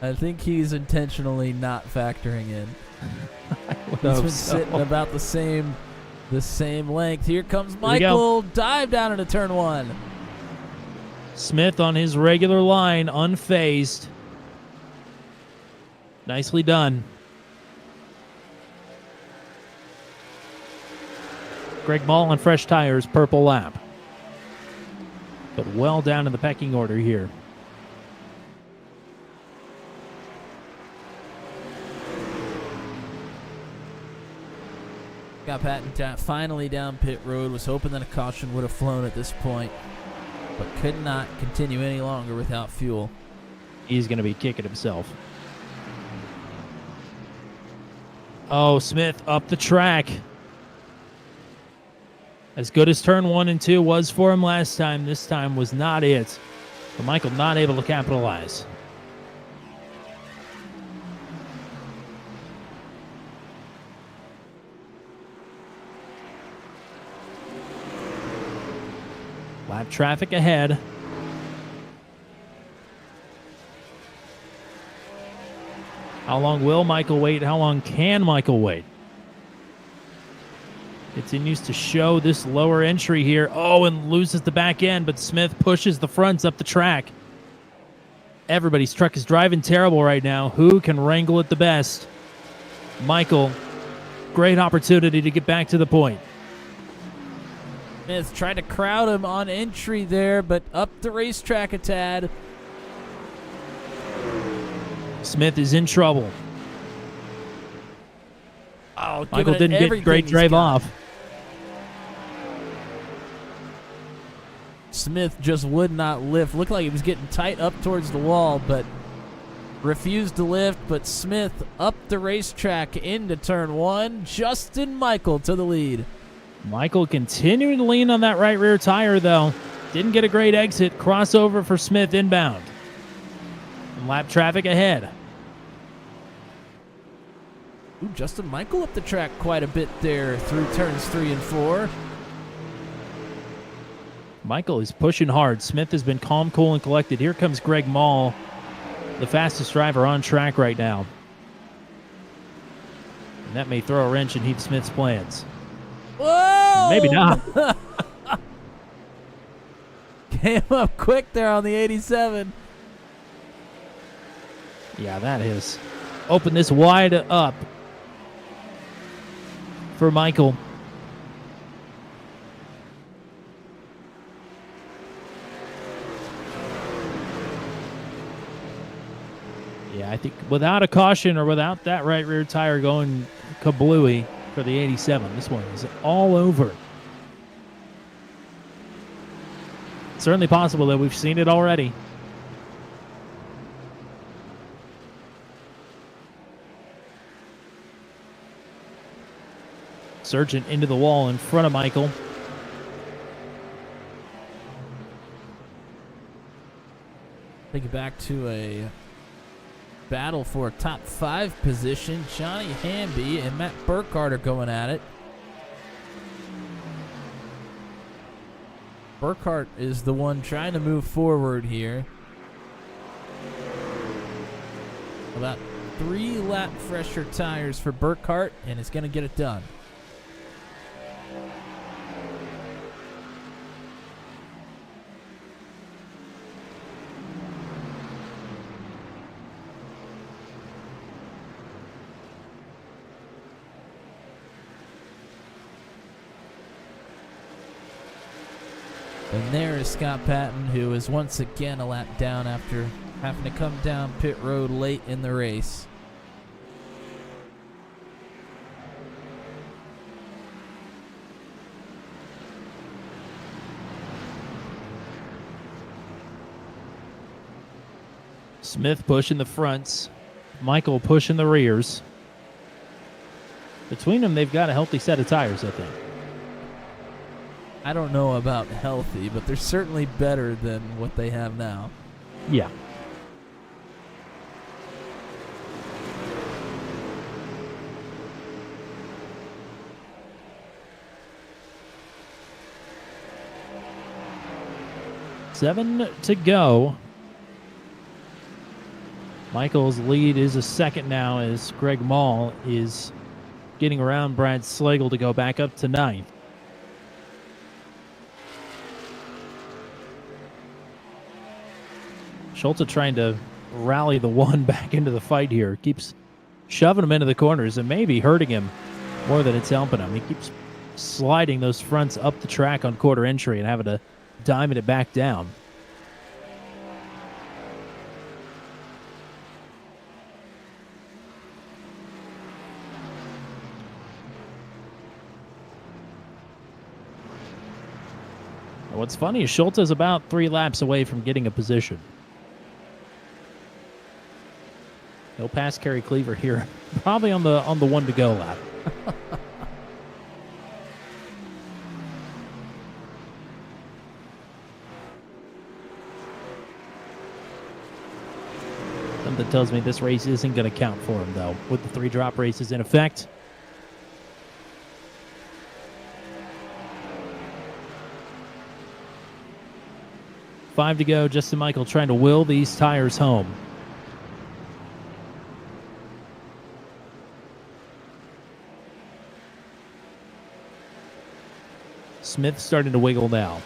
I think he's intentionally not factoring in. He's been sitting about the same length. Here comes Michael. Dive down into turn 1. Smith on his regular line, unfazed. Nicely done. Greg Mall on fresh tires, purple lap. But well down in the pecking order here. Got Patton finally down pit road. Was hoping that a caution would have flown at this point, but could not continue any longer without fuel. He's going to be kicking himself. Oh, Smith up the track. As good as turn 1 and 2 was for him last time, this time was not it. But Michael not able to capitalize. Lap traffic ahead. How long will Michael wait? How long can Michael wait? Continues to show this lower entry here. Oh, and loses the back end, but Smith pushes the fronts up the track. Everybody's truck is driving terrible right now. Who can wrangle it the best? Michael, great opportunity to get back to the point. Smith tried to crowd him on entry there, but up the racetrack a tad. Smith is in trouble. Oh, Michael giving it didn't get everything great he's drive got. off. Smith just would not lift. Looked like he was getting tight up towards the wall, but refused to lift. But Smith up the racetrack into turn 1. Justin Michael to the lead. Michael continuing to lean on that right rear tire, though. Didn't get a great exit. Crossover for Smith inbound. And lap traffic ahead. Ooh, Justin Michael up the track quite a bit there through turns 3 and 4. Michael is pushing hard. Smith has been calm, cool, and collected. Here comes Greg Mall, the fastest driver on track right now. And that may throw a wrench in Heath Smith's plans. Whoa! Maybe not. Came up quick there on the 87. Yeah, that has opened this wide up for Michael. Yeah, I think without a caution or without that right rear tire going kablooey for the 87, this one is all over. Certainly possible that we've seen it already. Surging into the wall in front of Michael. Take it back to a battle for a top 5 position. Johnny Hamby and Matt Burkhardt are going at it. Burkhardt is the one trying to move forward here. About 3 lap fresher tires for Burkhardt, and it's going to get it done. And there is Scott Patton, who is once again a lap down after having to come down pit road late in the race. Smith pushing the fronts. Michael pushing the rears. Between them, they've got a healthy set of tires, I think. I don't know about healthy, but they're certainly better than what they have now. Yeah. Seven to go. Michael's lead is a second now as Greg Mall is getting around Brad Slagle to go back up to ninth. Schultz trying to rally the one back into the fight here. Keeps shoving him into the corners and maybe hurting him more than it's helping him. He keeps sliding those fronts up the track on quarter entry and having to diamond it back down. What's funny is Schultz is about 3 laps away from getting a position. He'll pass Kerry Cleaver here, probably on the one to go lap. Something tells me this race isn't going to count for him, though, with the 3 drop races in effect. Five to go. Justin Michael trying to will these tires home. Smith starting to wiggle now.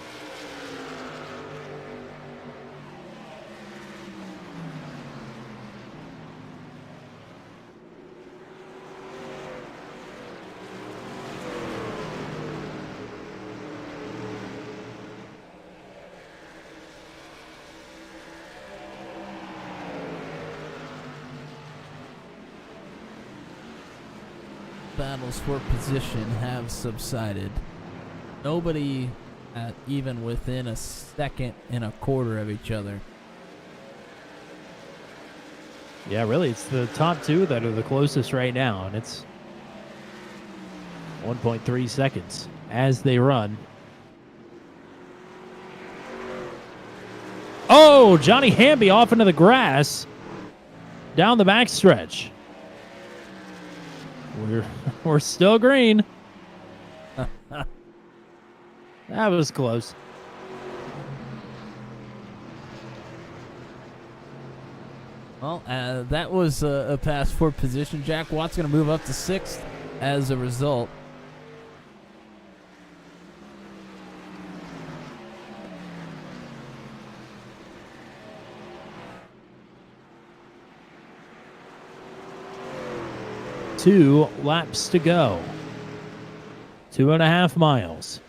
battles for position have subsided. Nobody even within a second and a quarter of each other. Yeah, really, it's the top two that are the closest right now, and it's 1.3 seconds as they run. Oh, Johnny Hamby off into the grass down the backstretch. We're still green. That was close. Well, that was a pass for position. Jack Watt's going to move up to 6th as a result. Two laps to go. 2.5 miles.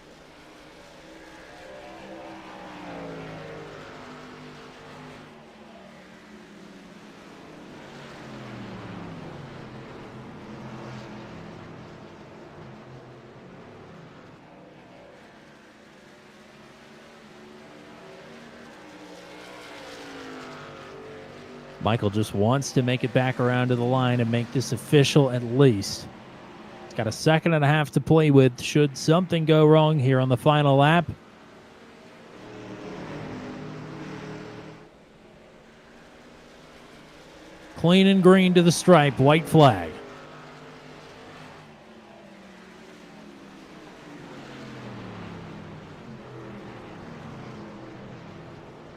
Michael just wants to make it back around to the line and make this official at least. He's got a 1.5 seconds to play with should something go wrong here on the final lap. Clean and green to the stripe, white flag.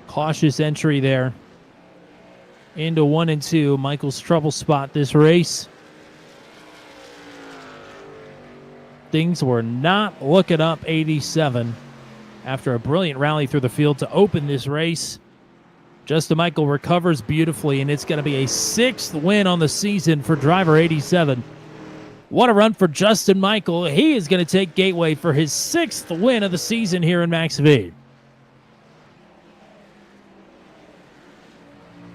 Cautious entry there into 1 and 2. Michael's trouble spot this race. Things were not looking up 87 after a brilliant rally through the field to open this race. Justin Michael recovers beautifully, and it's going to be a 6th win on the season for driver 87. What a run for Justin Michael. He is going to take Gateway for his 6th win of the season here in Max V.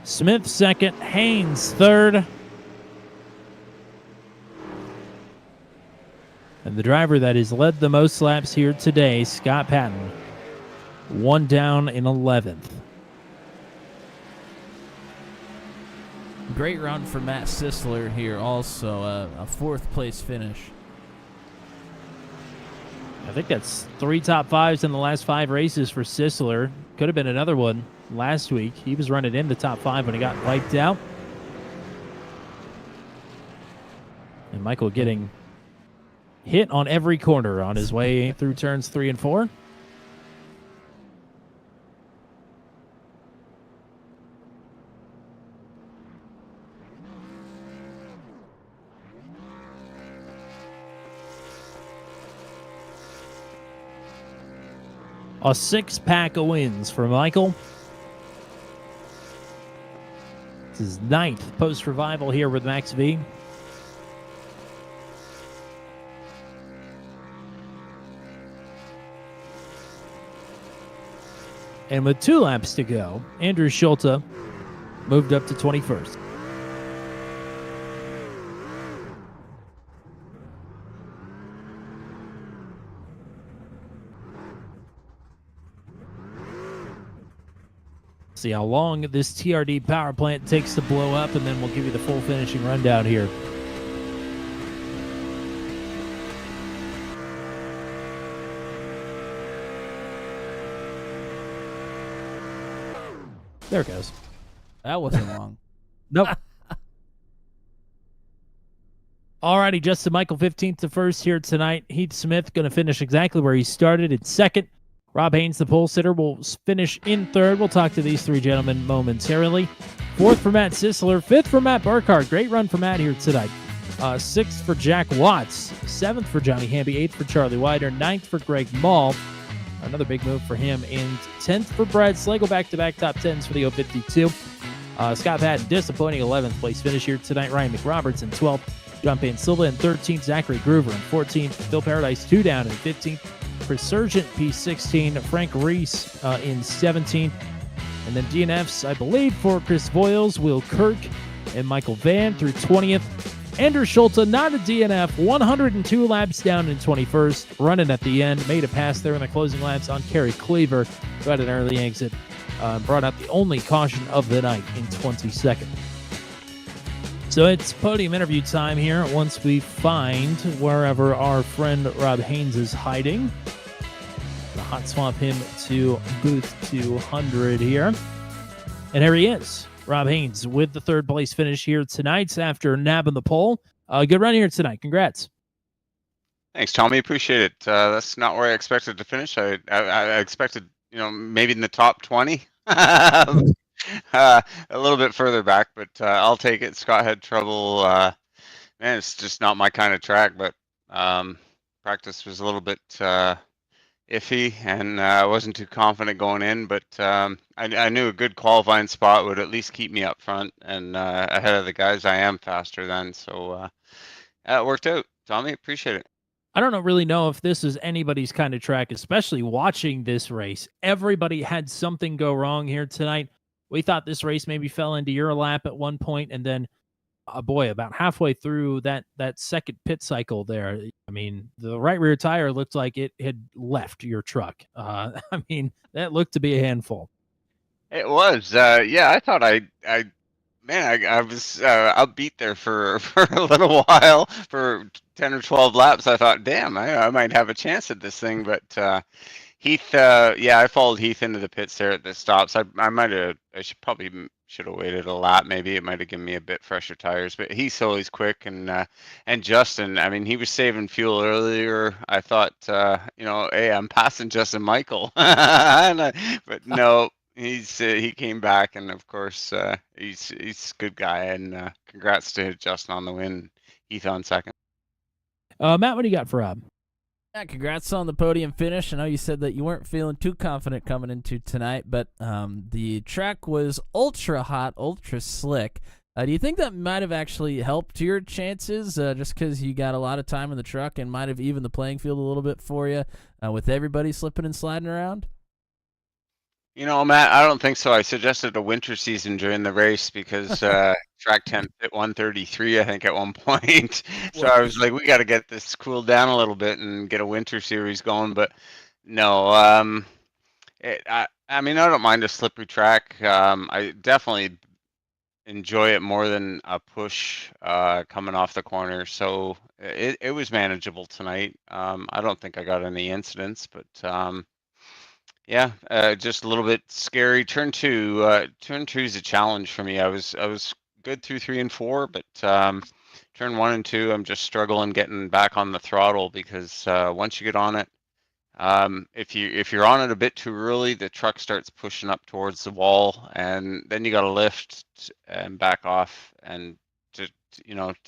Smith 2nd, Haynes 3rd. And the driver that has led the most laps here today, Scott Patton, 1 down in 11th. Great run for Matt Sisler here also, a 4th place finish. I think that's 3 top 5s in the last 5 races for Sisler. Could have been another one last week. He was running in the top 5 when he got wiped out. And Michael getting hit on every corner on his way through turns 3 and 4. A 6-pack of wins for Michael. This is 9th post-revival here with Max V. And with 2 laps to go, Andrew Schulte moved up to 21st. See how long this TRD power plant takes to blow up, and then we'll give you the full finishing rundown here. There it goes. That wasn't long. Nope. Alrighty, Justin Michael 15th to 1st here tonight. Heath Smith going to finish exactly where he started in 2nd. Rob Haynes, the pole sitter, will finish in 3rd. We'll talk to these 3 gentlemen momentarily. 4th for Matt Sisler. 5th for Matt Burkhardt. Great run for Matt here tonight. 6th for Jack Watts. 7th for Johnny Hamby. 8th for Charlie Wider. 9th for Greg Mall. Another big move for him. And 10th for Brad Slagle. Back-to-back top 10s for the 052. Scott Patton, disappointing 11th place finish here tonight. Ryan McRoberts in 12th. John Payne Silva in 13th. Zachary Groover in 14th. Phil Paradise 2 down in 15th. Resurgent P16, Frank Reese in 17th. And then DNFs, I believe, for Chris Boyles, Will Kirk, and Michael Van through 20th. Andrew Schulte, not a DNF, 102 laps down in 21st, running at the end, made a pass there in the closing laps on Kerry Cleaver, who had an early exit, brought out the only caution of the night in 22nd. So it's podium interview time here once we find wherever our friend Rob Haynes is hiding. Gonna hot swap him to booth 200 here. And here he is. Rob Haynes with the third place finish here tonight after nabbing the pole. Good run here tonight. Congrats. Thanks, Tommy. Appreciate it. That's not where I expected to finish. I expected, maybe in the top 20. A little bit further back, but I'll take it. Scott had trouble. Man, it's just not my kind of track, but practice was a little bit iffy, and I wasn't too confident going in, but I knew a good qualifying spot would at least keep me up front and ahead of the guys I am faster than, so it worked out. Tommy, appreciate it. I don't really know if this is anybody's kind of track, especially watching this race. Everybody had something go wrong here tonight. We thought this race maybe fell into your lap at one point, and then about halfway through that second pit cycle there, I mean, the right rear tire looked like it had left your truck. I mean, that looked to be a handful. It was, yeah. I thought I was upbeat there for a little while, for 10 or 12 laps. I thought, damn, I might have a chance at this thing, but Heath, I followed Heath into the pits there at the stops. I should have waited a lap. Maybe it might have given me a bit fresher tires, but he's always quick. And Justin, I mean, he was saving fuel earlier. I thought, hey, I'm passing Justin Michael, but no, he came back, and of course, he's a good guy. And congrats to Justin on the win, Heath on second. Matt, what do you got for Rob? Yeah, congrats on the podium finish. I know you said that you weren't feeling too confident coming into tonight, but the track was ultra hot, ultra slick. Do you think that might have actually helped your chances just because you got a lot of time in the truck and might have evened the playing field a little bit for you with everybody slipping and sliding around? Matt, I don't think so. I suggested a winter season during the race because track 10 hit 133, I think, at one point. So I was like, we got to get this cooled down a little bit and get a winter series going. But no, I mean, I don't mind a slippery track. I definitely enjoy it more than a push coming off the corner. So it was manageable tonight. I don't think I got any incidents, but yeah, just a little bit scary. Turn two is a challenge for me. I was good through 3 and 4, but turn 1 and 2, I'm just struggling getting back on the throttle because once you get on it, if you're on it a bit too early, the truck starts pushing up towards the wall, and then you got to lift and back off and to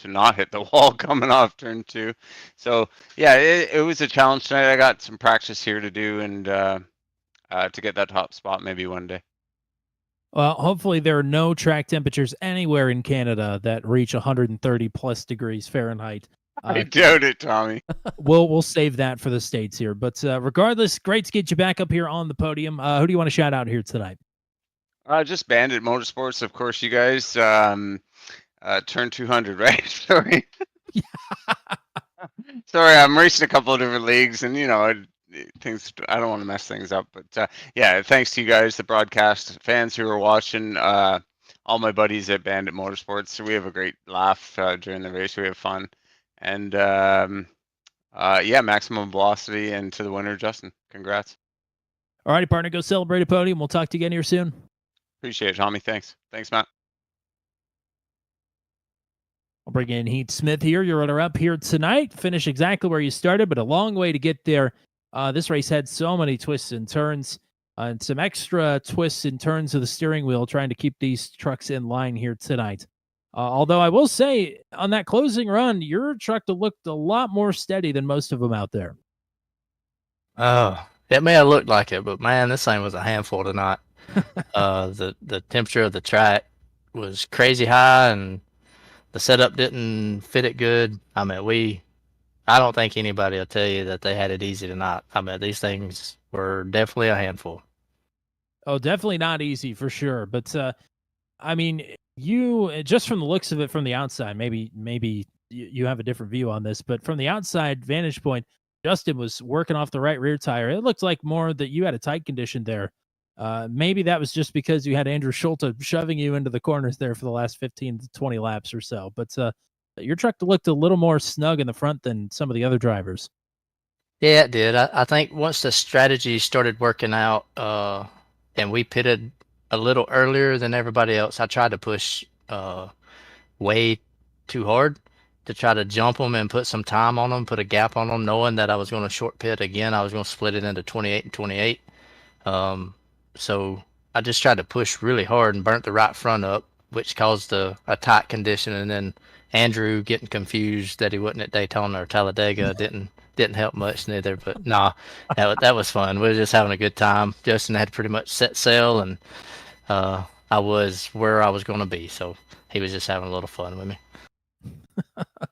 not hit the wall coming off turn 2. So yeah, it was a challenge tonight. I got some practice here to do, and to get that top spot maybe one day. Well, hopefully there are no track temperatures anywhere in Canada that reach 130 plus degrees Fahrenheit. I doubt it, Tommy. We'll save that for the States here. But regardless, great to get you back up here on the podium. Who do you want to shout out here tonight? Just Bandit Motorsports, of course, you guys. Turn 200, right? Sorry. Sorry, I'm racing a couple of different leagues, and things, I don't want to mess things up, but yeah, thanks to you guys, the broadcast fans who are watching, all my buddies at Bandit Motorsports. So we have a great laugh during the race. We have fun, and yeah, maximum velocity, and to the winner, Justin, congrats. All righty, partner, go celebrate a podium. We'll talk to you again here soon. Appreciate it, Tommy. Thanks, Matt. I'll bring in Heath Smith here, your runner-up here tonight. Finish exactly where you started, but a long way to get there. This race had so many twists and turns, and some extra twists and turns of the steering wheel trying to keep these trucks in line here tonight. Although I will say, on that closing run, your truck looked a lot more steady than most of them out there. Oh, it may have looked like it, but man, this thing was a handful tonight. The temperature of the track was crazy high, and the setup didn't fit it good. I mean, I don't think anybody will tell you that they had it easy tonight. I mean, these things were definitely a handful. Oh, definitely not easy for sure. But I mean, you just from the looks of it from the outside, maybe you have a different view on this, but from the outside vantage point, Justin was working off the right rear tire. It looked like more that you had a tight condition there. Maybe that was just because you had Andrew Schulte shoving you into the corners there for the last 15 to 20 laps or so. But your truck looked a little more snug in the front than some of the other drivers. Yeah, it did. I think once the strategy started working out, and we pitted a little earlier than everybody else, I tried to push way too hard to try to jump them and put some time on them, put a gap on them, knowing that I was going to short pit again. I was going to split it into 28 and 28. So I just tried to push really hard and burnt the right front up, which caused a tight condition. And then Andrew getting confused that he wasn't at Daytona or Talladega didn't help much neither. But nah, that was fun. We were just having a good time. Justin had pretty much set sail, and I was where I was going to be. So he was just having a little fun with me.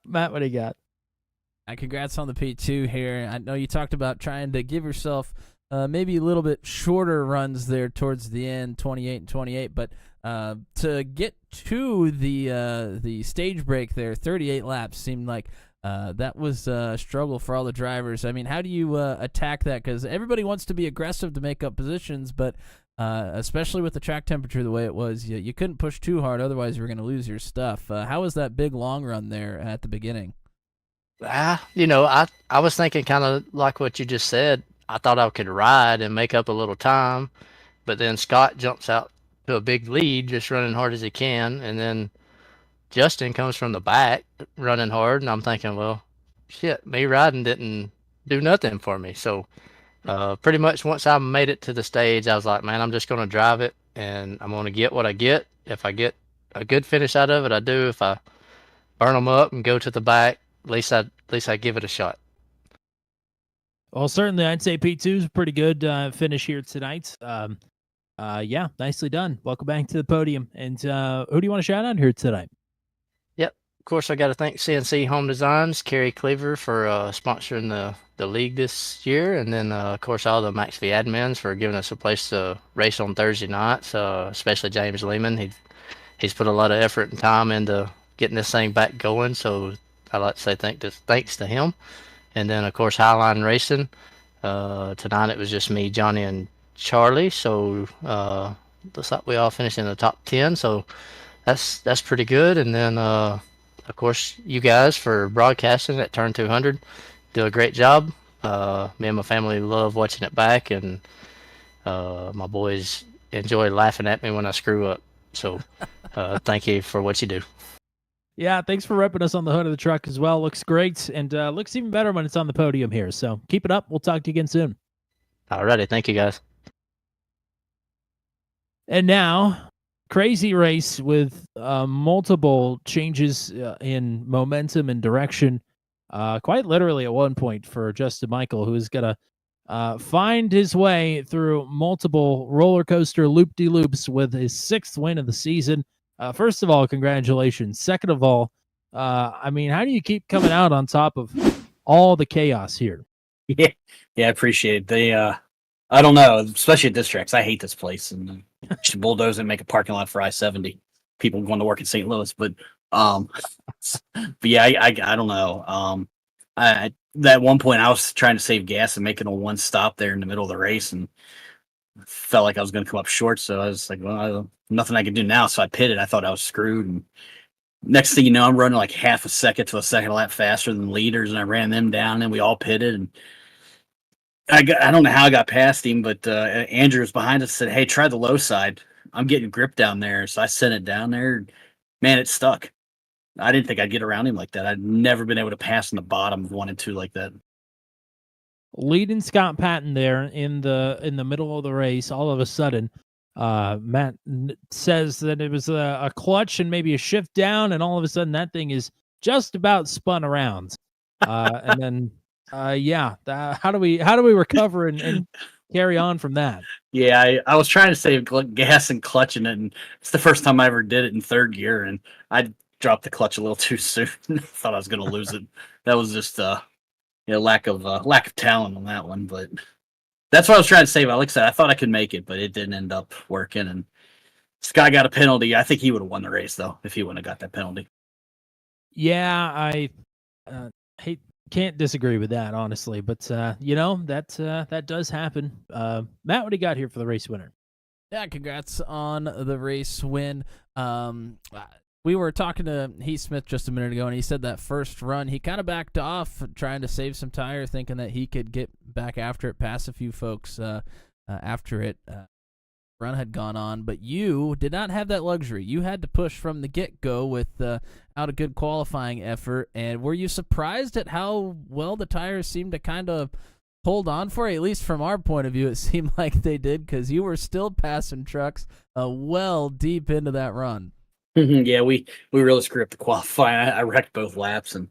Matt, what do you got? Congrats on the P2 here. I know you talked about trying to give yourself maybe a little bit shorter runs there towards the end, 28 and 28, but to get to the stage break there, 38 laps seemed like that was a struggle for all the drivers. I mean, how do you attack that? Because everybody wants to be aggressive to make up positions, but especially with the track temperature the way it was, you couldn't push too hard, otherwise you were going to lose your stuff. How was that big long run there at the beginning? I was thinking kind of like what you just said. I thought I could ride and make up a little time, but then Scott jumps out to a big lead, just running hard as he can, and then Justin comes from the back running hard, and I'm thinking, well, shit, me riding didn't do nothing for me. So pretty much once I made it to the stage, I was like, man, I'm just going to drive it, and I'm going to get what I get. If I get a good finish out of it, I do. If I burn them up and go to the back, at least I give it a shot. Well, certainly I'd say P2 is a pretty good finish here tonight. Yeah, nicely done. Welcome back to the podium. And who do you want to shout out here tonight? Of course, I got to thank CNC Home Designs, Kerry Cleaver for sponsoring the league this year, and then of course all the Max V admins for giving us a place to race on Thursday nights. Especially James Lehman, he's put a lot of effort and time into getting this thing back going. So I'd like to say thanks to him, and then of course Highline Racing. Tonight it was just me, Johnny, and Charlie. So looks like we all finished in the top 10. So that's pretty good, and then. Of course, you guys for broadcasting at Turn 200 do a great job. Me and my family love watching it back, and my boys enjoy laughing at me when I screw up. So thank you for what you do. Yeah, thanks for repping us on the hood of the truck as well. Looks great, and looks even better when it's on the podium here. So keep it up. We'll talk to you again soon. Alrighty, thank you guys. And now, crazy race with multiple changes in momentum and direction. Quite literally at one point for Justin Michael, who is going to find his way through multiple roller coaster loop-de-loops with his 6th win of the season. First of all, congratulations. Second of all, I mean, how do you keep coming out on top of all the chaos here? Yeah, I appreciate it. I don't know, especially at this track. I hate this place, and should bulldoze and make a parking lot for I-70. People going to work in St. Louis, but yeah, I don't know. At one point, I was trying to save gas and making a one stop there in the middle of the race, and felt like I was going to come up short. So I was like, well, nothing I can do now. So I pitted. I thought I was screwed. And next thing you know, I'm running like half a second to a second lap faster than leaders, and I ran them down, and we all pitted. And I don't know how I got past him, but Andrew was behind us and said, hey, try the low side. I'm getting grip down there. So I sent it down there. Man, it stuck. I didn't think I'd get around him like that. I'd never been able to pass in the bottom of 1 and 2 like that. Leading Scott Patton there in the middle of the race, all of a sudden, Matt says that it was a clutch and maybe a shift down, and all of a sudden that thing is just about spun around. And then how do we recover and carry on from that? Yeah, I was trying to save gas and clutching it, and it's the first time I ever did it in 3rd gear, and I dropped the clutch a little too soon. Thought I was going to lose it. That was just lack of talent on that one, but that's what I was trying to save. Like I said, I thought I could make it, but it didn't end up working, and Scott got a penalty. I think he would have won the race though if he wouldn't have got that penalty. Yeah, I hate can't disagree with that honestly, but that does happen. Matt, what do you got here for the race winner? Yeah, congrats on the race win. We were talking to Heath Smith just a minute ago, and he said that first run, he kind of backed off, trying to save some tire, thinking that he could get back after it, pass a few folks after it. Run had gone on, but you did not have that luxury. You had to push from the get-go without a good qualifying effort. And were you surprised at how well the tires seemed to kind of hold on for you? At least from our point of view, it seemed like they did, because you were still passing trucks well deep into that run. Yeah, we really screwed up the qualifying. I wrecked both laps, and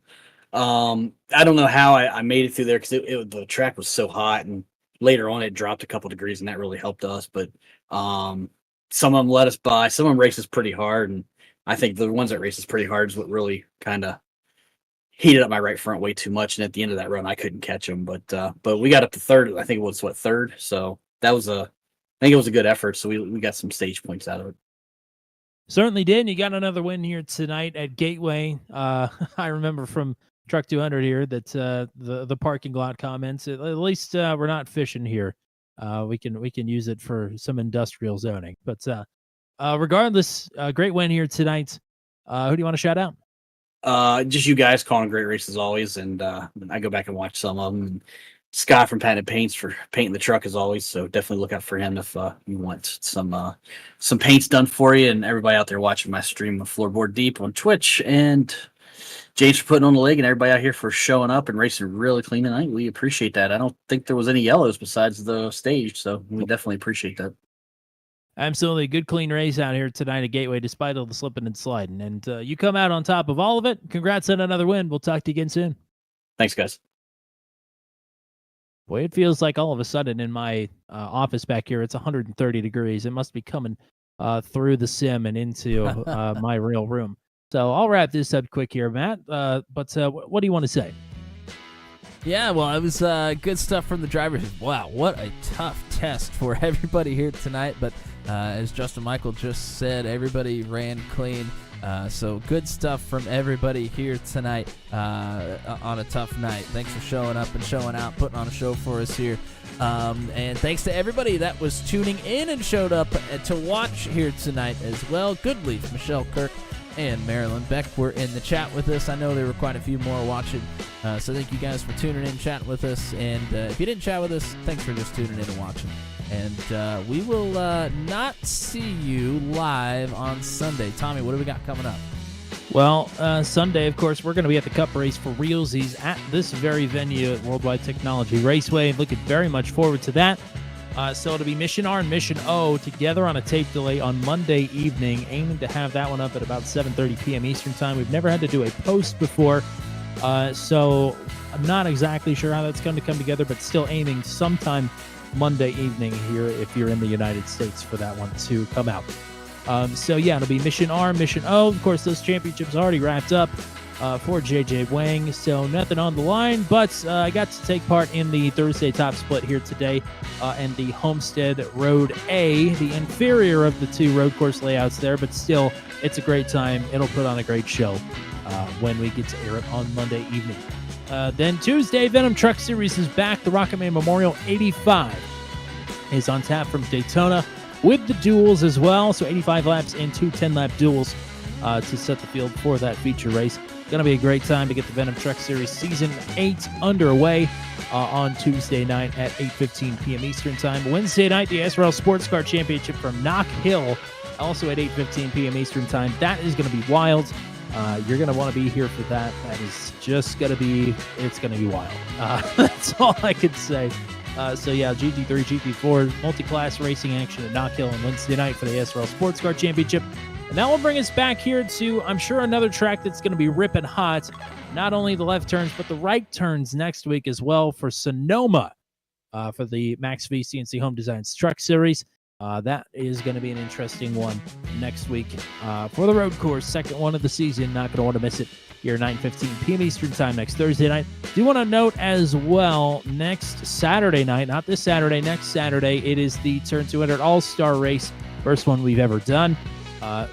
I don't know how I made it through there, because the track was so hot, and later on it dropped a couple degrees, and that really helped us. But some of them let us by. Some of them races pretty hard, and I think the ones that races pretty hard is what really kind of heated up my right front way too much. And at the end of that run, I couldn't catch them. But we got up to third. I think it was third. So that was I think it was a good effort. So we got some stage points out of it. Certainly did. And you got another win here tonight at Gateway. I remember from Truck 200 here that the parking lot comments. At least we're not fishing here. We can use it for some industrial zoning. But regardless, great win here tonight. Who do you want to shout out? Just you guys calling great races always, and I go back and watch some of them. And Scott from Patented Paints for painting the truck as always, so definitely look out for him if you want some paints done for you. And everybody out there watching my stream of Floorboard Deep on Twitch, and James for putting on the leg, and everybody out here for showing up and racing really clean tonight. We appreciate that. I don't think there was any yellows besides the stage, so we definitely appreciate that. Absolutely. Good, clean race out here tonight at Gateway, despite all the slipping and sliding. And you come out on top of all of it. Congrats on another win. We'll talk to you again soon. Thanks, guys. Boy, it feels like all of a sudden in my office back here, it's 130 degrees. It must be coming through the sim and into my real room. So I'll wrap this up quick here, Matt. But what do you want to say? Yeah, well, it was good stuff from the drivers. Wow, what a tough test for everybody here tonight. But as Justin Michael just said, everybody ran clean. So good stuff from everybody here tonight on a tough night. Thanks for showing up and showing out, putting on a show for us here. And thanks to everybody that was tuning in and showed up to watch here tonight as well. Goodleaf, Michelle Kirk, and Marilyn Beck were in the chat with us. I know there were quite a few more watching. So thank you guys for tuning in, chatting with us. And if you didn't chat with us, thanks for just tuning in and watching. And we will not see you live on Sunday. Tommy, what do we got coming up? Well, Sunday, of course, we're going to be at the Cup Race for Realsies at this very venue at Worldwide Technology Raceway. Looking very much forward to that. So it'll be Mission R and Mission O together on a tape delay on Monday evening, aiming to have that one up at about 7:30 p.m. Eastern Time. We've never had to do a post before, so I'm not exactly sure how that's going to come together, but still aiming sometime Monday evening here if you're in the United States for that one to come out. So yeah, it'll be Mission R, Mission O. Of course, those championships already wrapped up for JJ Wang, so nothing on the line, but I got to take part in the Thursday top split here today and the Homestead Road A, the inferior of the two road course layouts there, but still, it's a great time. It'll put on a great show when we get to air it on Monday evening. Then Tuesday, Venom Truck Series is back. The Rocketman Memorial 85 is on tap from Daytona with the duels as well. So 85 laps and two 10-lap duels to set the field for that feature race. Going to be a great time to get the Venom Truck Series Season 8 underway on Tuesday night at 8:15 p.m. Eastern Time. Wednesday night, the SRL Sports Car Championship from Knock Hill, also at 8:15 p.m. Eastern Time. That is going to be wild. You're going to want to be here for that. That is just going to be, it's going to be wild. That's all I could say. So yeah, GT3, GT4, multi-class racing action at Knock Hill on Wednesday night for the SRL Sports Car Championship. And that will bring us back here to, I'm sure, another track that's going to be ripping hot. Not only the left turns, but the right turns next week as well for Sonoma for the Max V CNC Home Designs Truck Series. That is going to be an interesting one next week for the road course. Second one of the season. Not going to want to miss it here 9:15 p.m. Eastern Time next Thursday night. Do want to note as well, next Saturday night, not this Saturday, next Saturday, it is the Turn 200 All-Star Race. First one we've ever done.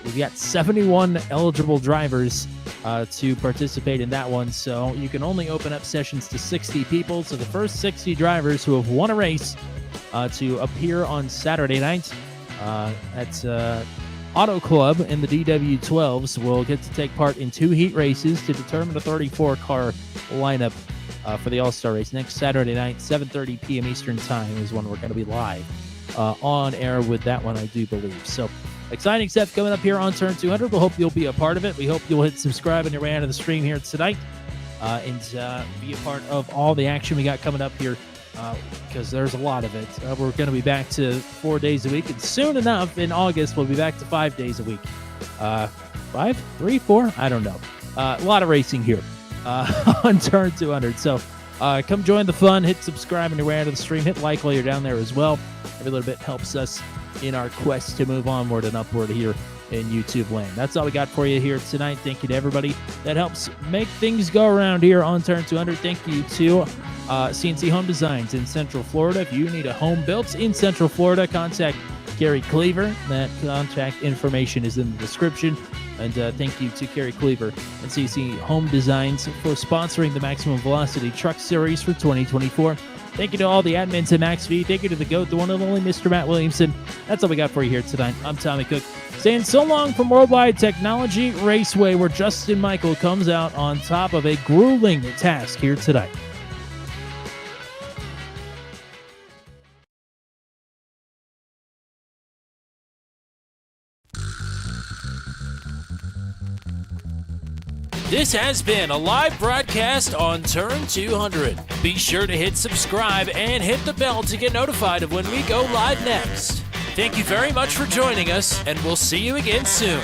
We've got 71 eligible drivers to participate in that one, so you can only open up sessions to 60 people. So the first 60 drivers who have won a race to appear on Saturday night at Auto Club in the DW12s will get to take part in 2 heat races to determine a 34-car lineup for the All-Star race. Next Saturday night, 7:30 p.m. Eastern Time is when we're going to be live on air with that one, I do believe. So exciting stuff coming up here on Turn 200. We hope you'll be a part of it. We hope you'll hit subscribe on your way out of the stream here tonight and be a part of all the action we got coming up here because there's a lot of it. We're going to be back to 4 days a week, and soon enough in August we'll be back to 5 days a week. 5, 3, 4, I don't know. A lot of racing here on Turn 200. So come join the fun. Hit subscribe on your way out of the stream. Hit like while you're down there as well. Every little bit helps us in our quest to move onward and upward here in YouTube land. That's all we got for you here tonight. Thank you to everybody that helps make things go around here on Turn 200. Thank you to CNC Home Designs in Central Florida. If you need a home built in Central Florida, contact Gary Cleaver. That contact information is in the description. And thank you to Gary Cleaver and CNC Home Designs for sponsoring the Maximum Velocity Truck Series for 2024. Thank you to all the admins at MaxV. Thank you to the GOAT, the one and only Mr. Matt Williamson. That's all we got for you here tonight. I'm Tommy Cook, saying so long from Worldwide Technology Raceway, where Justin Michael comes out on top of a grueling task here tonight. This has been a live broadcast on Turn 200. Be sure to hit subscribe and hit the bell to get notified of when we go live next. Thank you very much for joining us, and we'll see you again soon.